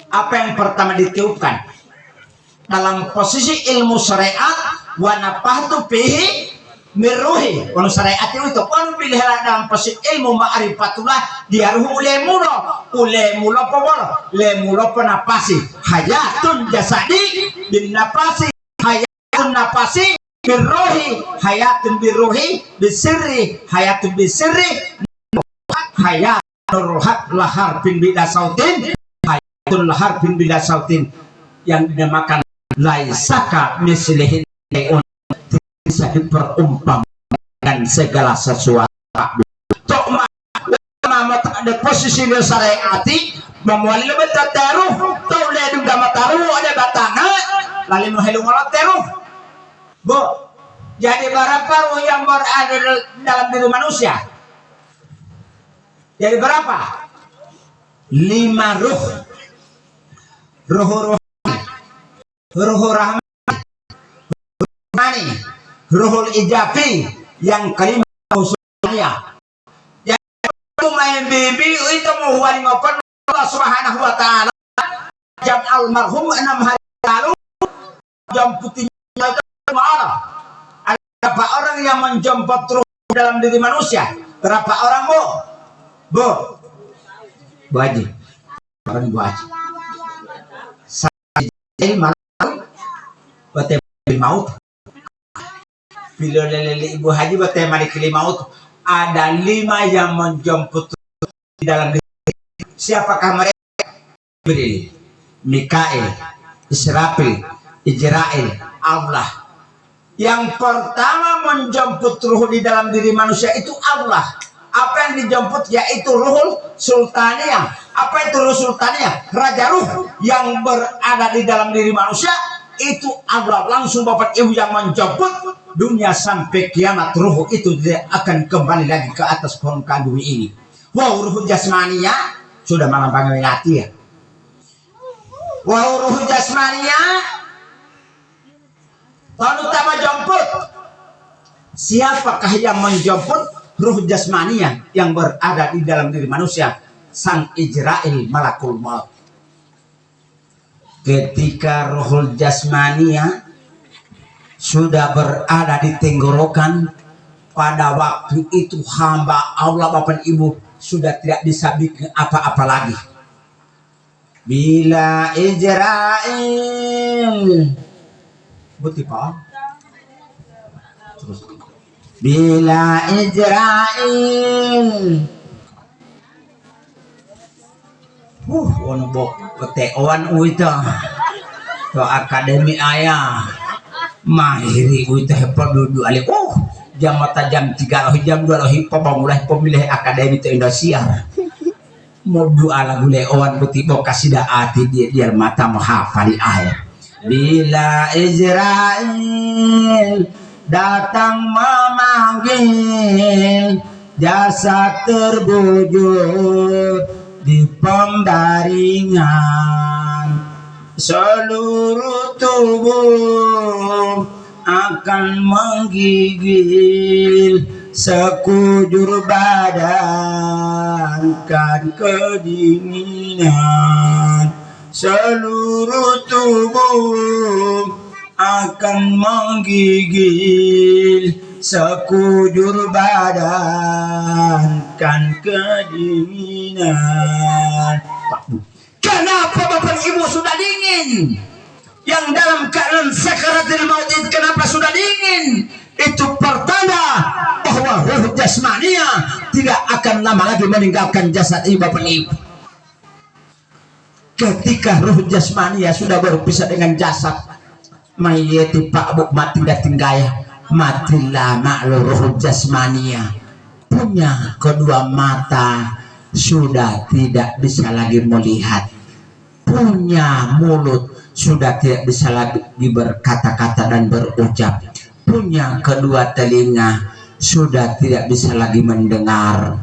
Apa yang pertama ditiupkan dalam posisi ilmu syariat wa nafahtu fihi miruhi kalau syariat itu kan pilih dalam posisi ilmu ma'rifatullah diaruhu ulemulo pawal lemulo penapasi hayatun jasadi bin nafasi hayatun nafasi birruhi hayatun birruhi bisirri hayatun bisirri hayatun lahar bin bila sautin hayatun lahar bin bila sautin yang dinamakan laisaka mislihin bisa diperumpamakan segala sesuatu. Tok ada posisi syariati memwali lebih taruh tau ledung dama taruh ada batanga lalu menghelung olah taruh. Bu, jadi berapa ruh yang berada dalam diri manusia? Jadi berapa? 5 ruh. Ruh rahmani, ruhul ijabi, yang kelima usulnya. Jadi main bibi itu mau wali ngopen Allah Subhanahu wa taala. Jam almarhum 6 hari lalu jam putihnya itu mana? Ada berapa orang yang menjemput ruh dalam diri manusia? Berapa orang, Bu? Bu Haji. Orang Bu Haji. Saya malam bateri maut. Bila lele Ibu Haji bateri kili maut. Ada 5 yang menjemput di dalam diri. Siapakah mereka? Jibril, Mikail, Israfil, Ijrail, Allah. Yang pertama menjemput ruh di dalam diri manusia itu Allah. Apa yang dijemput yaitu ruhul sultaniyah. Apa itu ruh sultaniyah? Raja ruh yang berada di dalam diri manusia itu Allah. Langsung Bapak Ibu yang menjemput dunia sampai kiamat. Ruh itu dia akan kembali lagi ke atas permukaan bumi ini. Wow, ruh jasmaniyah sudah malam panggilan ya. Wow, ruh jasmaniyah tahun utama jemput. Siapakah yang menjemput ruh jasmaniyah yang berada di dalam diri manusia? Sang Ijrail malakul maut. Ketika ruhul jasmaniyah sudah berada di tenggorokan, pada waktu itu hamba Allah Bapak Ibu sudah tidak bisa bikin apa-apa lagi. Bila Ijrail Buti Pak terus bila Ijrail ono bok peteoan itu to akademi ayah mahiri itu hepol dulu ali jam mata jam 3 loh jam 2 loh mulai pemilih akademi itu Indonesia mau doa lagu leowan buti mau kasih daati dia mata menghafali ayat bila Israel datang memanggil jasad terbujur di pembaringan seluruh tubuh akan menggigil sekujur badan kan kedinginan seluruh tubuh akan menggigil sekujur badan kan kedinginan. Kenapa Bapak Ibu sudah dingin? Yang dalam keadaan sakaratul maut itu kenapa sudah dingin? Itu pertanda bahwa ruh jasmania tidak akan lama lagi meninggalkan jasad ini Bapak Ibu. Ketika ruh jasmania sudah berpisah dengan jasad, mayati Pak Bu mati datinggaya, matilah maklum ruh jasmania. Punya kedua mata sudah tidak bisa lagi melihat, punya mulut sudah tidak bisa lagi berkata-kata dan berucap, punya kedua telinga sudah tidak bisa lagi mendengar,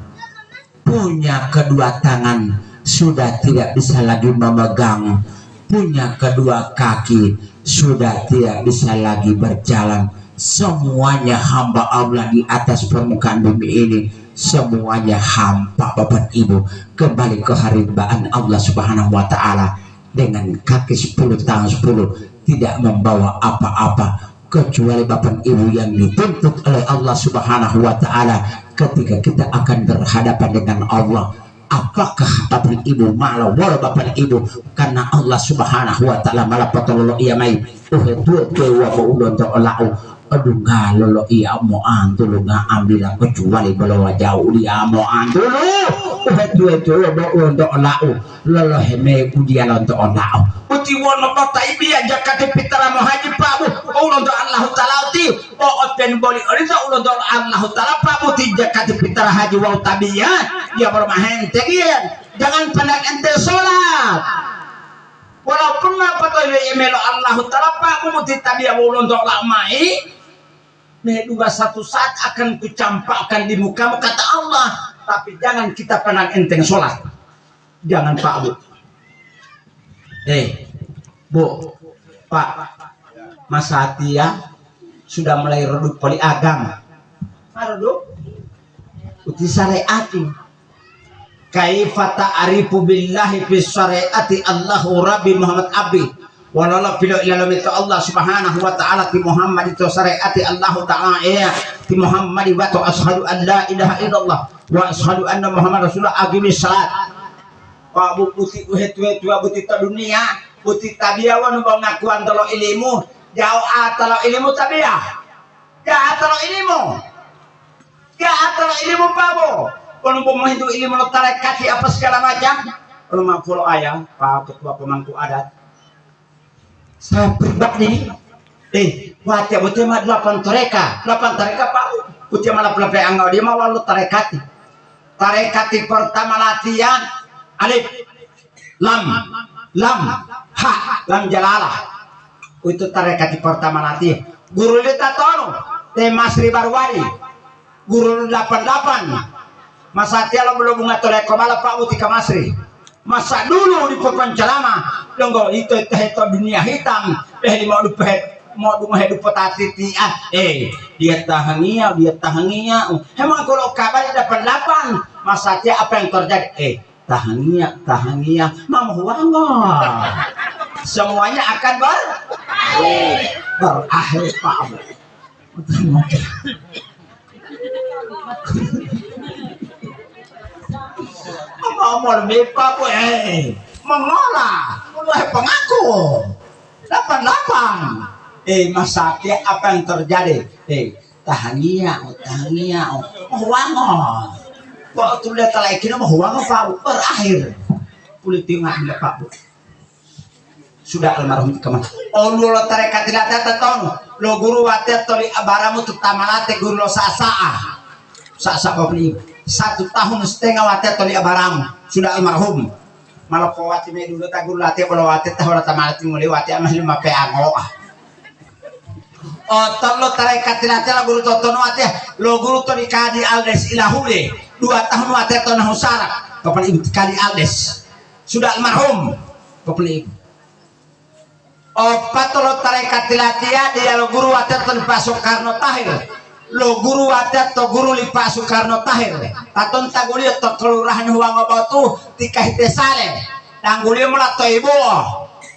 punya kedua tangan sudah tidak bisa lagi memegang, punya kedua kaki sudah tidak bisa lagi berjalan. Semuanya hamba Allah di atas permukaan bumi ini, semuanya hampa Bapak Ibu kembali ke hambaan Allah Subhanahu wa Ta'ala dengan kaki 10 tangan 10 tidak membawa apa-apa kecuali Bapak Ibu yang dituntut oleh Allah Subhanahu wa Ta'ala ketika kita akan berhadapan dengan Allah. Apakah Bapak Ibu malah walau Bapak Ibu karena Allah Subhanahu wa Ta'ala malah patolo iya mai wa ulun ta'ala aduh ngalolo iya mau antulu nggak ambil kecuali bawa jauh dia mau antulu itu untuk lau lolo heme ujian untuk lau uti wono kota ibi aja kate pitara mau haji pabu untuk Allah Ta'ala ti open boli orisa untuk Allah Ta'ala pabu tidak kate pitara haji wau tabiya ya bermahen tegian jangan pandang ente sholat walaupun apa tuh emelo Allah Ta'ala pabu muti tabiya wau untuk lamai dua satu saat akan kucampakkan di mukamu kata Allah, tapi jangan kita pandang enteng sholat, jangan Pak Bu. Bu, Pak, Mas Satya sudah mulai redup poli agama. Redup, uti syariati. Kaifa ta'arifu billahi fi syariati Allahu Rabbi Muhammad Abi. Walala bila ilalam itu Allah Subhanahu wa Ta'ala ti Muhammad itu syariati Allah Ta'ala ya ti Muhammad wa tu ashadu an la ilaha illallah wa ashadu anna Muhammad Rasulullah aqimis salat. Pak Bu putih uhet-uhet wa buti ta dunia buti tabiawan bang ngakuan talo ilmu jauh atalo ilmu tabiah ya atalo ilmu Pak Bu penumpang itu ilmu lo tarik kaki apa segala macam rumah pulau ayah Pak Ketua Pemangku Adat saya pribadi wajah buti mah 8 tareka Pak buti malah pelapai angau dia mah walau tarekati pertama latihan alif lam ha lam jalalah itu tarekati pertama latihan guru lita tono Masri Barwari guru 88 Mas Satya lo belum ngatur malah Pak buti ke Masri masa dulu di Pepancalama donggo itu dunia hitam mau hidup petati dia tahangia emang kalau kabar dapat 8 Mas Satya apa yang terjadi tahangia mama wango semuanya akan berakhir Pak mau mipa po mengolah mulai pengaku 88 Mas Satya apa yang terjadi tahangia wangon waktu lihat lagi nama wangon Pak berakhir kulit tinggal Pak sudah almarhum kemana lu lo tarekat tidak datang lo guru watet toli abaramu tutamalate guru lo saa beli 1 tahun setengah watet toli abaramu sudah almarhum malah wati me dulu tak guru late kalau watet tahu rata malati mulai wati amah 5 peango oh tolo tarekat late la guru totono watet lo guru toli kadi aldes ilahule 2 tahun watet tono husara kapan kali aldes sudah almarhum kapan opat lo tarekat tilatia dia lo guru watet to Pak Soekarno Tahir lo guru watet to guru li Pak Soekarno Tahir aton taguli to kelurahan huang batu tikah tesale dangguli melato ibu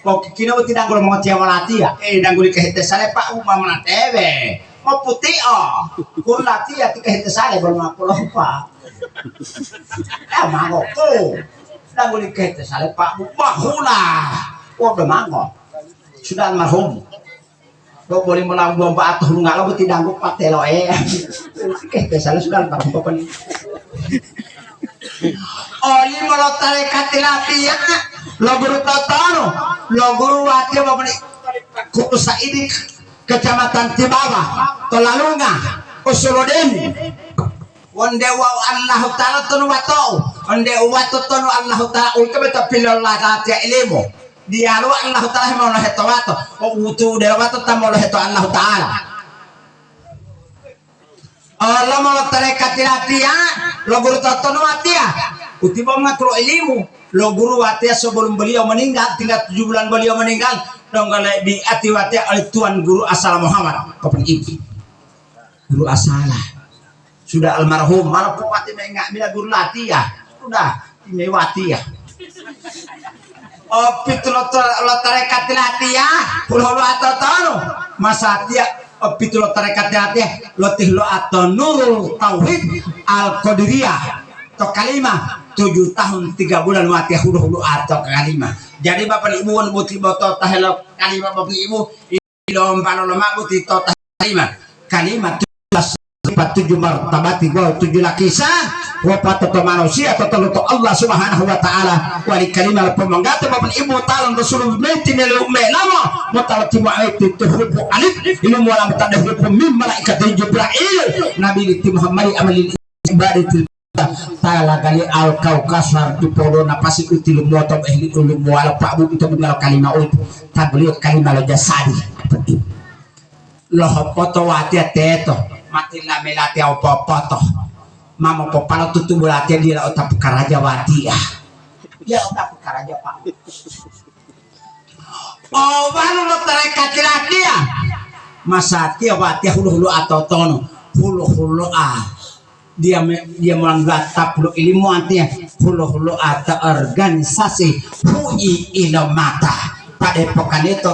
kok kini uti danggul mau cia melati ya dangguli ke tesale Pak umma melatebe mau putih guru lati ya tikah tesale belum aku lupa mangok tuh dangguli ke tesale Pak bahula udah mangok sudah almarhum kok boleh melawan bomba atau nggak lo tidak gue pakai lo biasanya sudah almarhum apa nih oli malah tarekat tilapia lo guru totono lo guru wakil apa nih kusa ini kecamatan Tibawa Tolalunga Usuludin wonde wa Allah taala tunu wato wonde wato tunu Allah taala uika betul pilih lah tia ilmu dia lu Allah taala mau lah itu wato oh utu dia wato tamu lah itu Allah taala Allah mau tarekat tilatia lo guru totono watia uti bom ngakro ilmu lo guru watia sebelum beliau meninggal tinggal 7 bulan beliau meninggal dong kalau di ati watia oleh Tuan Guru Asal Muhammad kapan itu guru asalah sudah almarhum malah wati enggak bila guru latia sudah imewati ya oh pitulot tarekat latia pulau atau tano masa dia oh pitulot tarekat latia lotih lo atau nurul tauhid al qadiriyah to kalimah 7 tahun 3 bulan wati hulu atau kalimah jadi bapak ibu buti boto tahelo kalimah bapak ibu ilom palolo mabuti to kalimah 7 martabati wa 7 lakisan wa patata manusia atau Allah Subhanahu wa taala wa kalimah pemanggata bapak ibu talan rasul menti nelu melama mutalati ma'ati tuhubbu alif ilmu wala mutadahhibu min malaikat Jibril nabi Muhammad amalil ibadatil taala kali al kaukasar di podo napasi util moto ehli ulum wala pak bu itu mengal kalimah itu tabliq kalimah jasadi loh foto wati teto mati la melati au popoto mama popala tutu bulati dia otak karaja wati ya dia otak karaja pak oh baru lo tarekat dia masa dia wati hulu atau tono hulu dia melanggar taplu ilmu artinya hulu atau organisasi hui ilamata pada epokan itu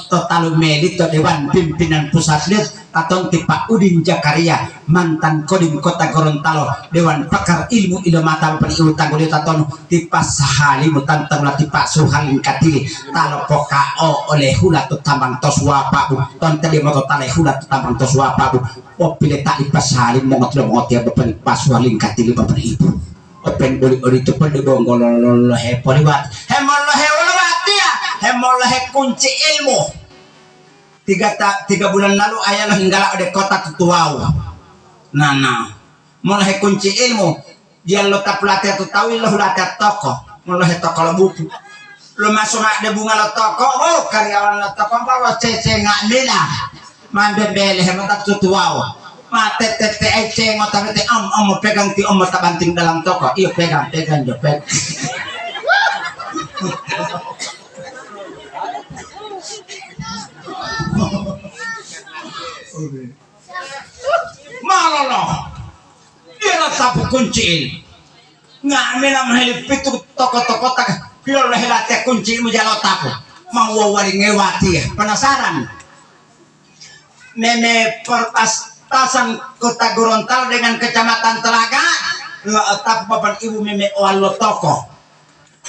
total melito dewan pimpinan pusat lid atau tipa Udin Jakaria mantan kodim kota Gorontalo dewan pakar ilmu ilmata pada utang kulit atau tipa sahali mutan terlah tipa suhalin katili talo poka oleh hula tu tambang toswa pabu ton tadi mau tale hula tu tambang toswa pabu opile tak tipa sahali mau ngotia bepen pas suhalin katili bapak ibu open oli itu pada bonggol hepoliwat hemolo hemoleh kunci ilmu 3 bulan lalu ayah lo hinggala de kota tutuau nah mulai kunci ilmu dia lo tak pelatih tu tahu lo latih toko mulai toko lo buku lo masuk ada bunga lo toko oh karyawan lo toko bawa cece ngak lila mande bele hemat tutuau mate tete ece ngotak tete om pegang ti om tak banting dalam toko iyo pegang jo pegang malolo dia sapu kunci nggak mena mahali pitu toko-toko tak pio lehilate kunci mujalo tapu mau wawari ngewati penasaran meme pertasan kota Gorontalo dengan kecamatan Telaga tapu bapak ibu meme walo toko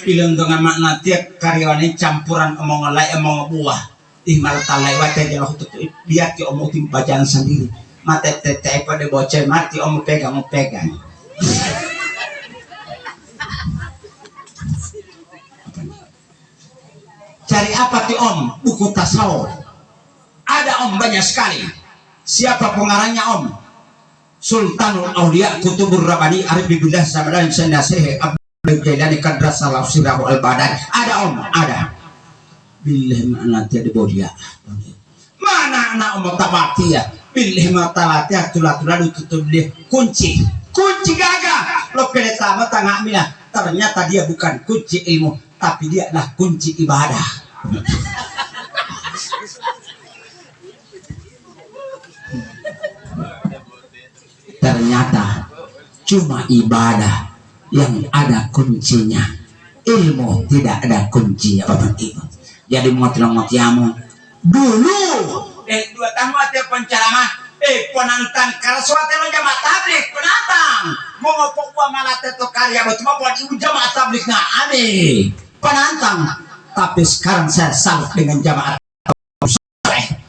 bilang dengan makna tiap karyawan ini campuran omong lay omong buah mal talai wate dia waktu dia ti omong tim bacaan sendiri mate tete pada bocah mati omong pegang cari apa ti om buku tasawuf ada Ada om banyak sekali. Siapa pengarangnya om? Sultanul Aulia Kutubur Rabbani Arif Billah Samadan Sanasih Abdul Jailani Kadra Salah Sirahu Al-Badan. Ada om, ada. Billah mana tiada bodia. Mana anak om tabati ya? Billah mata lati tulat-tulat tutup dia kunci. Kunci gagah. Lo pertama tengah mina. Ternyata dia bukan kunci ilmu, tapi dia adalah kunci ibadah. Ternyata cuma ibadah yang ada kuncinya, ilmu tidak ada kuncinya Bapak Ibu. Jadi motilong-motiamu dulu 2 tahun ada penceramah penantang kalau suatu lo jamaah tablik penantang mau ngopok gua malah teto karya cuma buat ibu jamaah tablik nah aneh penantang. Tapi sekarang saya salut dengan jamaah tablik.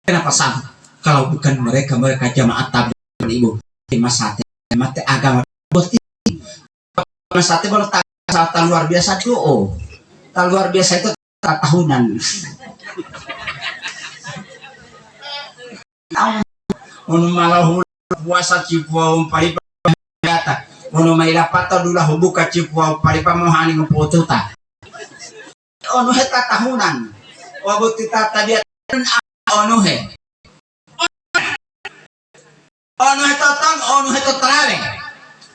Kenapa salut? Kalau bukan mereka jamaah tablik ibu masa mati agama bukti masa baru tak luar biasa tuh tak luar biasa itu tak tahunan malah puasa cipuau pari data mai dapat dulu buka cipuau pari pamohani ngupututa heta tahunan wabuti tata dia he ono heto terare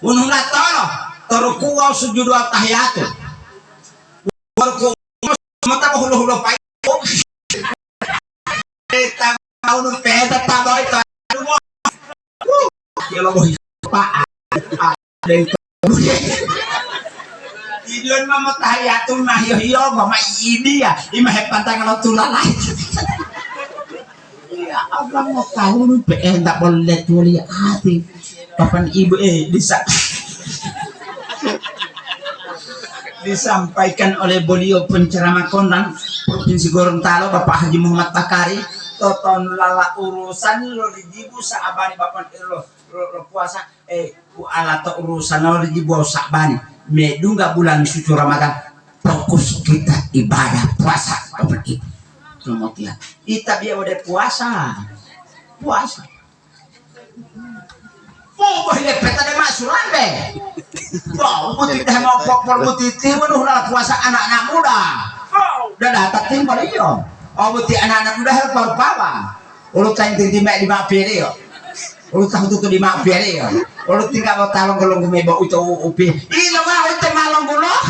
unung latolo terukuau sujud tahiyatu warku mata hulu-hulu pai tahun peta taboy to ya lo pak Idun mama tahiyatu mah yo mama ini ya imah pantang lo tulalai ya Allah mau tahu tak boleh tulis hati papan ibu disampaikan oleh beliau penceramah kondang Provinsi Gorontalo Bapak Haji Muhammad Bakari toton lala urusan lo dijibu saabani bapak lo puasa ala to urusan lo dijibu saabani medungga bulan suci Ramadan fokus kita ibadah puasa bapak ibu kemudian kita biar udah puasa boleh peta de masuran deh putih dah mau pokok putih menuh puasa anak-anak muda udah datang timbal iyo putih anak-anak muda harus bawa ulut cain tinggi mak di mak pere yo ulut tahu tuh di mak pere yo ulut tinggal mau talong golong kumeba itu upi ilo mau itu malong golong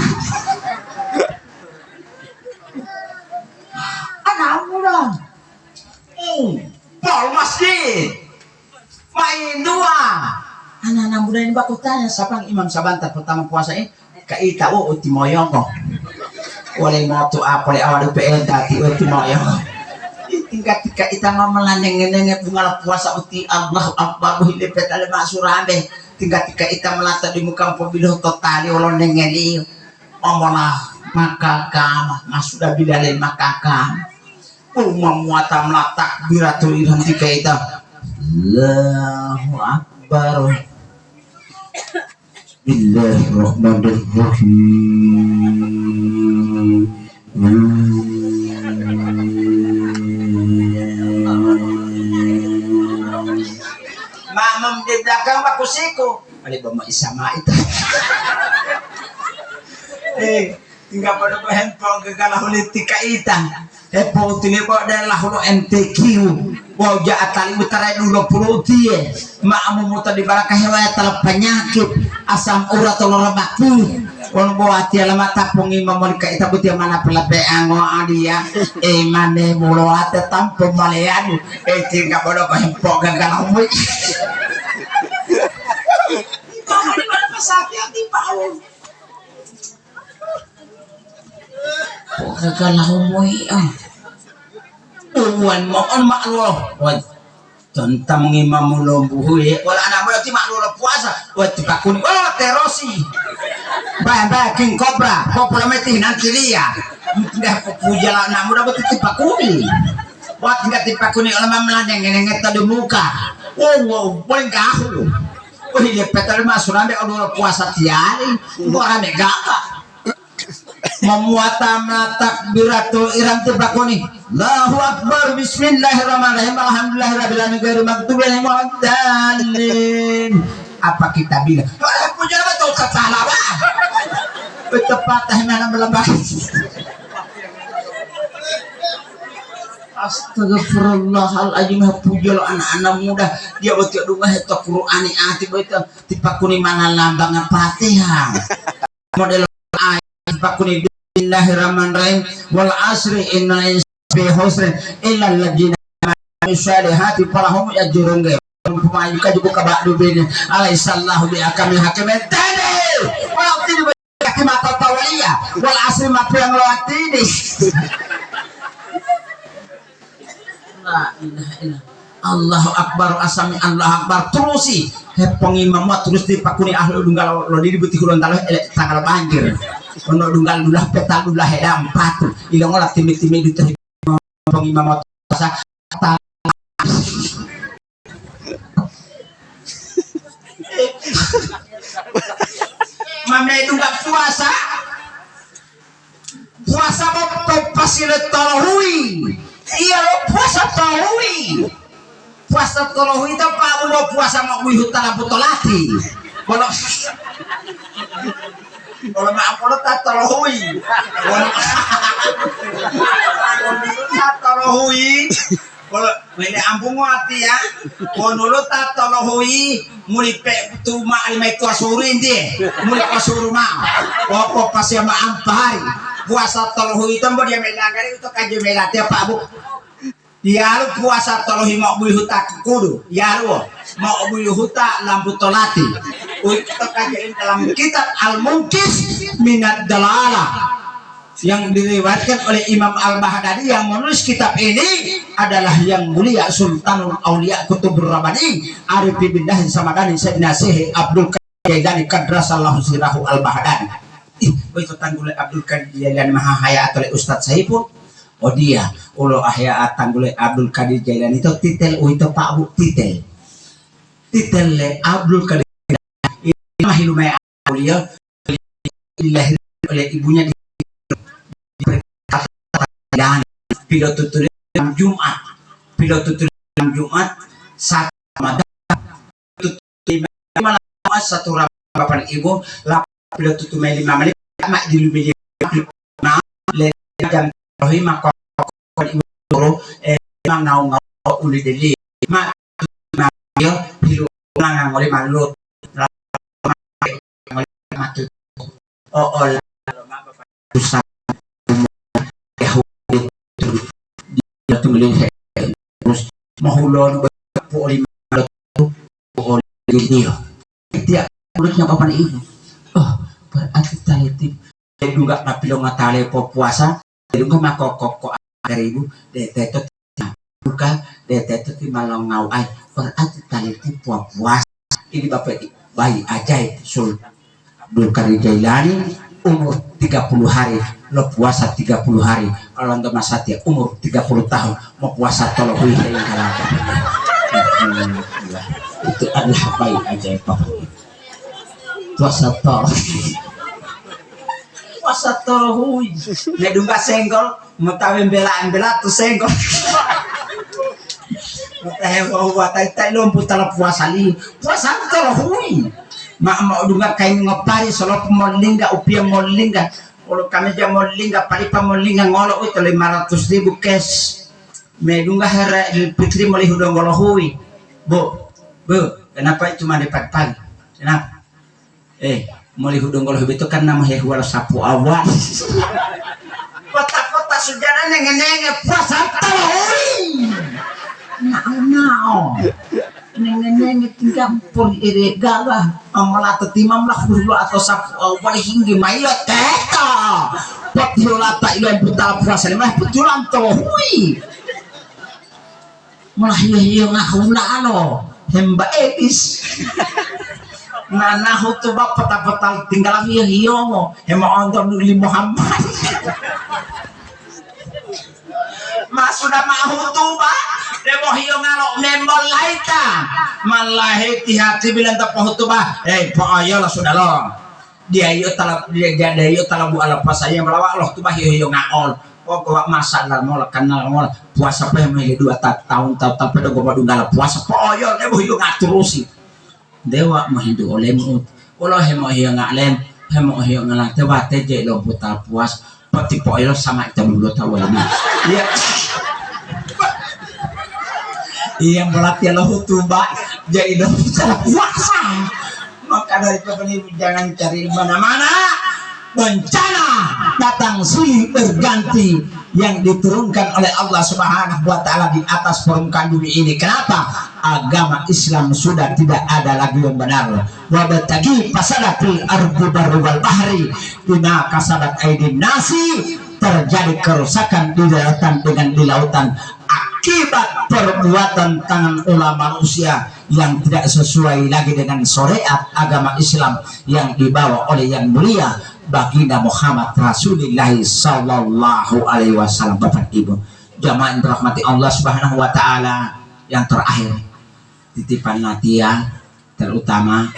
anak muda pol masjid main dua anak-anak muda ini baku tanya siapa imam sabantar pertama puasa ini kaita uti moyong kok oleh motu apa oleh awal PL tadi uti moyong tingkat kita melaneng-neng bunga puasa uti Allah Akbar hilepet ale masurame tingkat kita melata di muka pemilu total oleh nengeli omolah maka kama sudah bidale maka kama memuata melatak biratul ilham kita Allahu Akbar Bismillahirrahmanirrahim Mamam di belakang bakusiku ali bama isama itu tinggal pada handphone kegala politika ita Epo tini kok adalah hulu MTQ. Wow jaat tali mutarai dulu puluh tie. Maamu muta di barakah hewan talap penyakit asam urat tolong lebaku. Wan buat dia lama tapung imam mereka itu buat mana pelape ango adia. Mane mulu ate tampo malean. Tinggal pada kehempok gagal umur. Imam di mana pesatnya tiba. Gagal umur Uwan mohon maklum tentang imam lombu wala anak muda ti maklum puasa dipakuni terosi bah king cobra meti nanti dia tidak puja anak muda betul dipakuni buat tidak dipakuni oleh memelanjang ngenget di muka boleh gahu dia petal masuk ambil Allah puasa tiari orang gak memuatan takbiratul ihram dipakuni Allahu Akbar. Bismillahirrahmanirrahim. Alhamdulillahirabbil alamin. Ghairil maghdubi alaihim waladdallin. Apa kita bilang? Punya betul kepala bah. Betepatah mana melebah. Astagfirullahaladzim. Pujol anak-anak muda dia betul rumah itu Qur'ani ati betul tipakuni mana lambang Fatihah model ayat tipakuni bismillahirrahmanirrahim wal asri innal insana husrin illa alladziina amanu salihati falahum ajrun ghairu mamnun juga kabadu bin alaihissallahu bi akamil hakimin tadi walau tidak hakimat tawaliyah wal asri ma yang lawatini. La ilaha illallah. Allahu Akbar. Asami Allah Akbar. Terusi hepong imam terus dipakuni ahli dunggal lo di buti kulon tanggal banjir ono dunggal dulah peta dulah hedam patu ilang olah timi-timi di hepong imam sa mamai dunggal puasa mau pasilet tarahui. Iya lo puasa tarahui. Puasa tarahui itu pak lo puasa mau wihut tanah butolati. Kalau maaf kalau tak tarahui. Kalau tarahui. Kalau ini ampun hati ya. Kalau lo tak tarahui, mulai tu mak lima itu asurin dia. Mulai asur mak. Pokok pasti sama ampari. Puasa tarahui itu dia melanggar itu kaji melatih pak bu. Ya lu puasa tolohi mau bui huta kudu ya lu mau bui huta lampu tolati untuk kajian dalam kitab Al-Munqidh minad Dalalah yang diriwayatkan oleh Imam Al-Baghdadi yang menulis kitab ini adalah yang mulia Sultanul Auliya Qutbur Rabbani Arif Billah Samadani Sayyidina Syekh Abdul Qadir Jailani Qadrasallahu sirrahu Al-Baghdadi. Itu tanggul Abdul Qadir Jailani Maha Hayat oleh Ustadz Saipul. Oh dia, ulo ahya tanggule Abdul Qadir Jailani itu titel itu Pak Bu titel le Abdul Qadir ini mahilumai aulia dilahir oleh ibunya di pilot tutup Jumat saat Ramadan malam satu Ramadan ibu pilot tutup 5 menit mak dilubih nah jam rohi mako ibu mang naung uli deli mak yo hilu nang oleh malut matu ol usah dia tungguin terus mahulon po oleh malut ol dia dia mulutnya kapan ibu berarti talitip juga napilong ngatale po puasa jadi kok makok dari ibu detetot buka detetot di malam ngau ai berarti tali puas ini bapak bayi ajaib Sultan Abdul Qadir Jailani umur 30 hari lo puasa 30 hari kalau untuk Mas Satya umur 30 tahun mau puasa tolong yang kalah itu adalah bayi ajaib bapak puasa tolong puasa torohui nedungga senggol mutawin belaan tu senggol mutahe wa tai lompu tala puasa li puasa torohui mak mau dunga kain ngopari solo molingga upia molingga olo kami jam molingga paripa molingga ngolo itu 500.000 cash medungga hera Fitri moli hudong golohui bu kenapa cuma dapat pagi kenapa mulai hudung kalau itu kan nama hewal sapu awan kota-kota sejarah nenge puasa tarahui nao nenge tinggal pun iri galah amalah tetimam lah dulu atau sapu awan hingga mailot teta patiola tak ilan putar puasa lima putulan tarahui malah iya ngahuna hemba etis nana hutu bap peta tinggal hiyo mo hema ontor nuli Muhammad mas sudah mau hutu ba demo hiyo ngalo nembol laita malahi hati bilang tak hutu ba po ayo lah sudah lo dia iyo talab bu ala pasaya melawa Allah tu bah hiyo ngaol pokok masalah mola kenal mola puasa pa may 2 tahun tapi do gua dungala puasa poyo nebo yo ngaturusi dewa mahindo olem ulo hemo hiyo ngalem hemo hiyo ngalang tewa teje lo puta puas pati poyo sama ita mulo tawalami iya iya melatih lo hutuba jadi lo puasa maka dari itu jangan cari mana-mana bencana datang silih berganti yang diturunkan oleh Allah Subhanahu wa taala di atas permukaan bumi ini. Kenapa? Agama Islam sudah tidak ada lagi yang benar. Wa batagi fasadatul ardi barri wal bahri bima kasabat aydin nasi, terjadi kerusakan di daratan dengan di lautan akibat perbuatan tangan ulama manusia yang tidak sesuai lagi dengan syariat agama Islam yang dibawa oleh yang mulia baginda Muhammad Rasulullah sallallahu alaihi wasallam. Bapak Ibu jamaah yang dirahmati Allah Subhanahu wa taala, yang terakhir titipan Natia terutama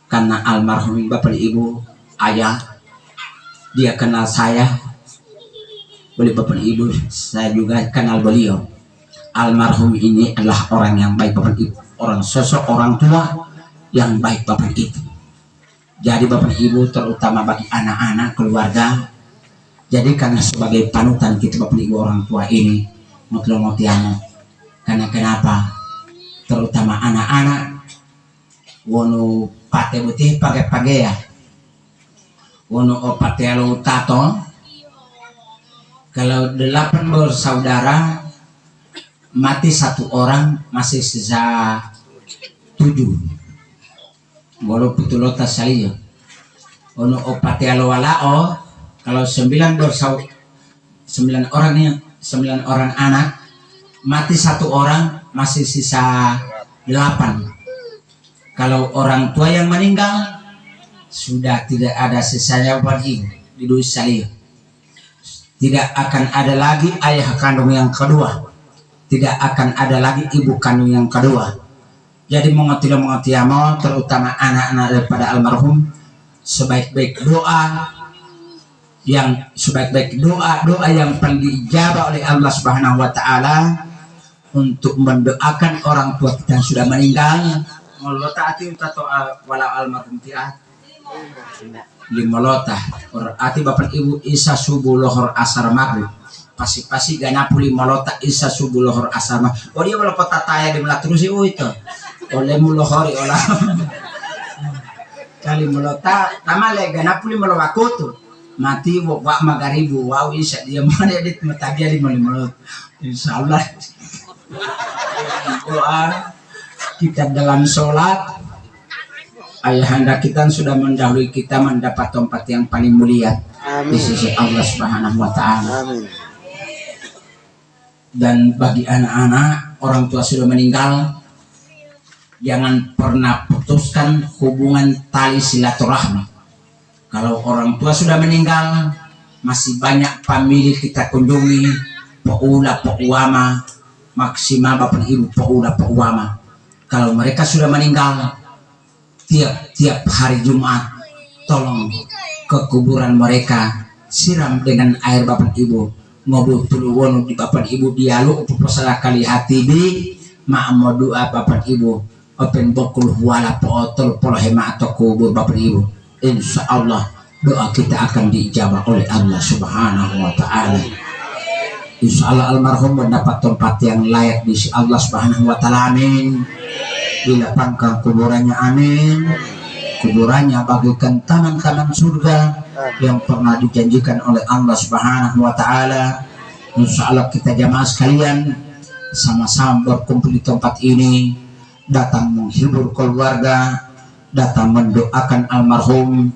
karena almarhum Bapak Ibu ayah, dia kenal saya, boleh Bapak Ibu saya juga kenal beliau. Almarhum ini adalah orang yang baik Bapak Ibu, orang sosok orang tua yang baik Bapak Ibu. Jadi Bapak Ibu terutama bagi anak-anak keluarga, jadi karena sebagai panutan kita Bapak Ibu orang tua ini motiamo karena kenapa terutama anak-anak wono pate putih page-page ya wono opate lo tato. Kalau 8 bersaudara mati 1 orang masih sisa 7 walau pitulota salio ono opate alawalao. Kalau 9 bersaudara 9 orangnya 9 orang anak mati 1 orang masih sisa 8. Kalau orang tua yang meninggal sudah tidak ada sisanya bagi di duit salio, tidak akan ada lagi ayah kandung yang kedua, tidak akan ada lagi ibu kandung yang kedua. Jadi mengotiamo terutama anak-anak daripada almarhum sebaik-baik doa yang doa yang paling diijabah oleh Allah Subhanahu wa taala untuk mendoakan orang tua kita yang sudah meninggal. Molota ati utato wala almarhum tiat limolota ati Bapak Ibu isa subuh lohor asar maghrib pasi ganapuli molota isa subuh lohor asar maghrib. Oh dia kalau petataya di melaterusi itu oleh mulohori olah kali melota tamale ganapuli molowakutu mati wak magaribu wow isa dia mana edit matagia di molot insyaallah. Doa kita dalam sholat ayahanda kita sudah mendahului kita mendapat tempat yang paling mulia di sisi Allah Subhanahu wa taala. Dan bagi anak-anak orang tua sudah meninggal, jangan pernah putuskan hubungan tali silaturahmi. Kalau orang tua sudah meninggal, masih banyak famili kita kunjungi, peula peuama, maksimal Bapak Ibu peula peuama. Kalau mereka sudah meninggal, tiap hari Jumat, tolong ke kuburan mereka, siram dengan air Bapak Ibu, ngobul tuluwon di Bapak Ibu dialog pesala kali hati di ma'amo doa Bapak Ibu. Open bokul wala pootol polohema atau kubur Bapak Ibu, insya Allah doa kita akan diijabah oleh Allah Subhanahu wa taala. Insya Allah almarhum mendapat tempat yang layak di sisi Allah Subhanahu wa taala, amin. Dilapangkan kuburannya, amin. Kuburannya bagaikan taman-taman surga yang pernah dijanjikan oleh Allah Subhanahu wa taala. Insya Allah kita jamaah sekalian sama-sama berkumpul di tempat ini, datang menghibur keluarga, datang mendoakan almarhum.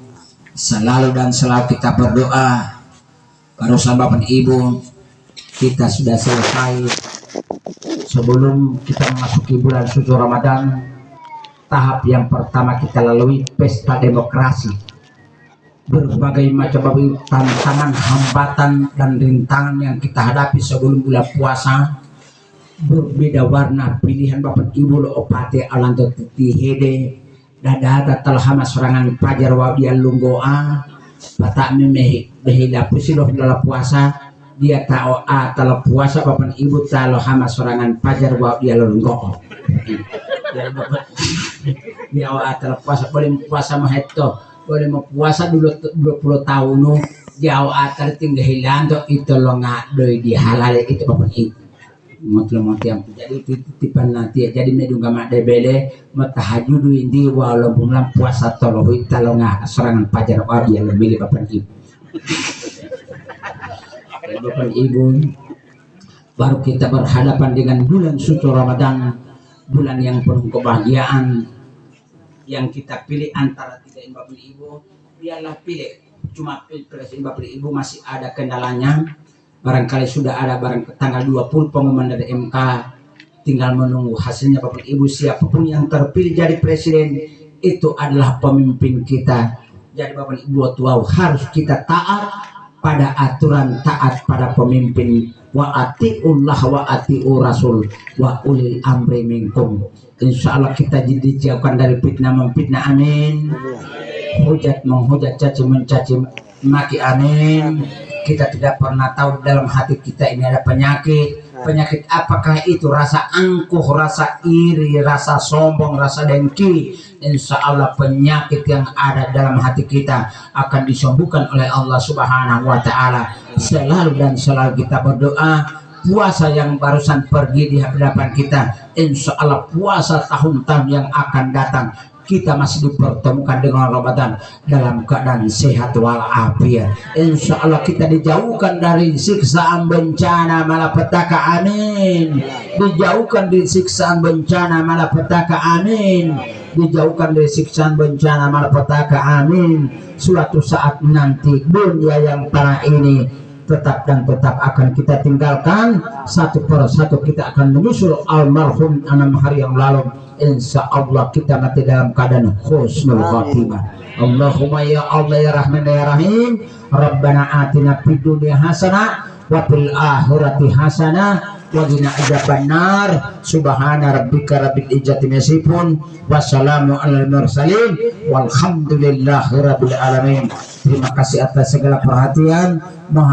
Selalu dan selalu kita berdoa. Barusan Bapak Ibu kita sudah selesai. Sebelum kita memasuki bulan suci Ramadan, tahap yang pertama kita lalui pesta demokrasi. Berbagai macam tantangan, hambatan dan rintangan yang kita hadapi sebelum bulan puasa, berbeda warna pilihan Bapak Ibu lo opate alanto titi hede dada talhama serangan pajar wadian lunggoa batak memehi behila pusilo dalam puasa dia tahu talo puasa bapak ibu talo hama sorangan pajar wa dia lolongko dia talo puasa boleh puasa mahetto boleh mau puasa dulu 20 tahun no dia atar tinggal hilang itu lo ngadoi di halal itu bapak ibu mati yang jadi titipan nanti jadi medung gama debele matahajudu indi walau bulan puasa tolo talo sorangan pajar wa dia lebih bapak ibu Bapak Ibu, baru kita berhadapan dengan bulan suci Ramadan, bulan yang penuh kebahagiaan. Yang kita pilih antara tiga ini Bapak Ibu, biarlah pilih. Cuma pilpres ini Bapak Ibu masih ada kendalanya. Barangkali sudah ada tanggal 20 pengumuman dari MK. Tinggal menunggu hasilnya Bapak Ibu. Siapapun yang terpilih jadi presiden itu adalah pemimpin kita. Jadi Bapak Ibu tahu harus kita taat pada aturan, taat pada pemimpin. Wa atiullah wa atiur rasul wa ulil amri minkum. Insyaallah kita dijauhkan dari fitnah memfitnah, amin. Hujat menghujat, caci mencaci maki, amin. Kita tidak pernah tahu dalam hati kita ini ada penyakit. Penyakit apakah itu? Rasa angkuh, rasa iri, rasa sombong, rasa dengki. Insya Allah penyakit yang ada dalam hati kita akan disembuhkan oleh Allah Subhanahu wa Ta'ala. Selalu dan selalu kita berdoa. Puasa yang barusan pergi di hadapan kita, insya Allah puasa tahun-tahun yang akan datang kita masih dipertemukan dengan Ramadan dalam keadaan sehat walafiat. Insya Allah kita dijauhkan dari siksaan bencana malapetaka, amin. Dijauhkan dari siksaan bencana malapetaka, amin. Dijauhkan dari siksaan bencana malapetaka, amin. Suatu saat nanti dunia yang tanah ini tetap dan tetap akan kita tinggalkan, satu persatu kita akan menyusul almarhum 6 hari yang lalu. Insya Allah kita mati dalam keadaan husnul khatimah. Allahumma ya Allah ya Rahman ya Rahim. Rabbana atina fid dunya hasanah wa fil akhirati hasanah wa qina adzabannar. Subhana rabbika rabbil izzati yasifun wassalamu alal mursalin walhamdulillahi rabbil alamin. Terima kasih atas segala perhatian. Mohon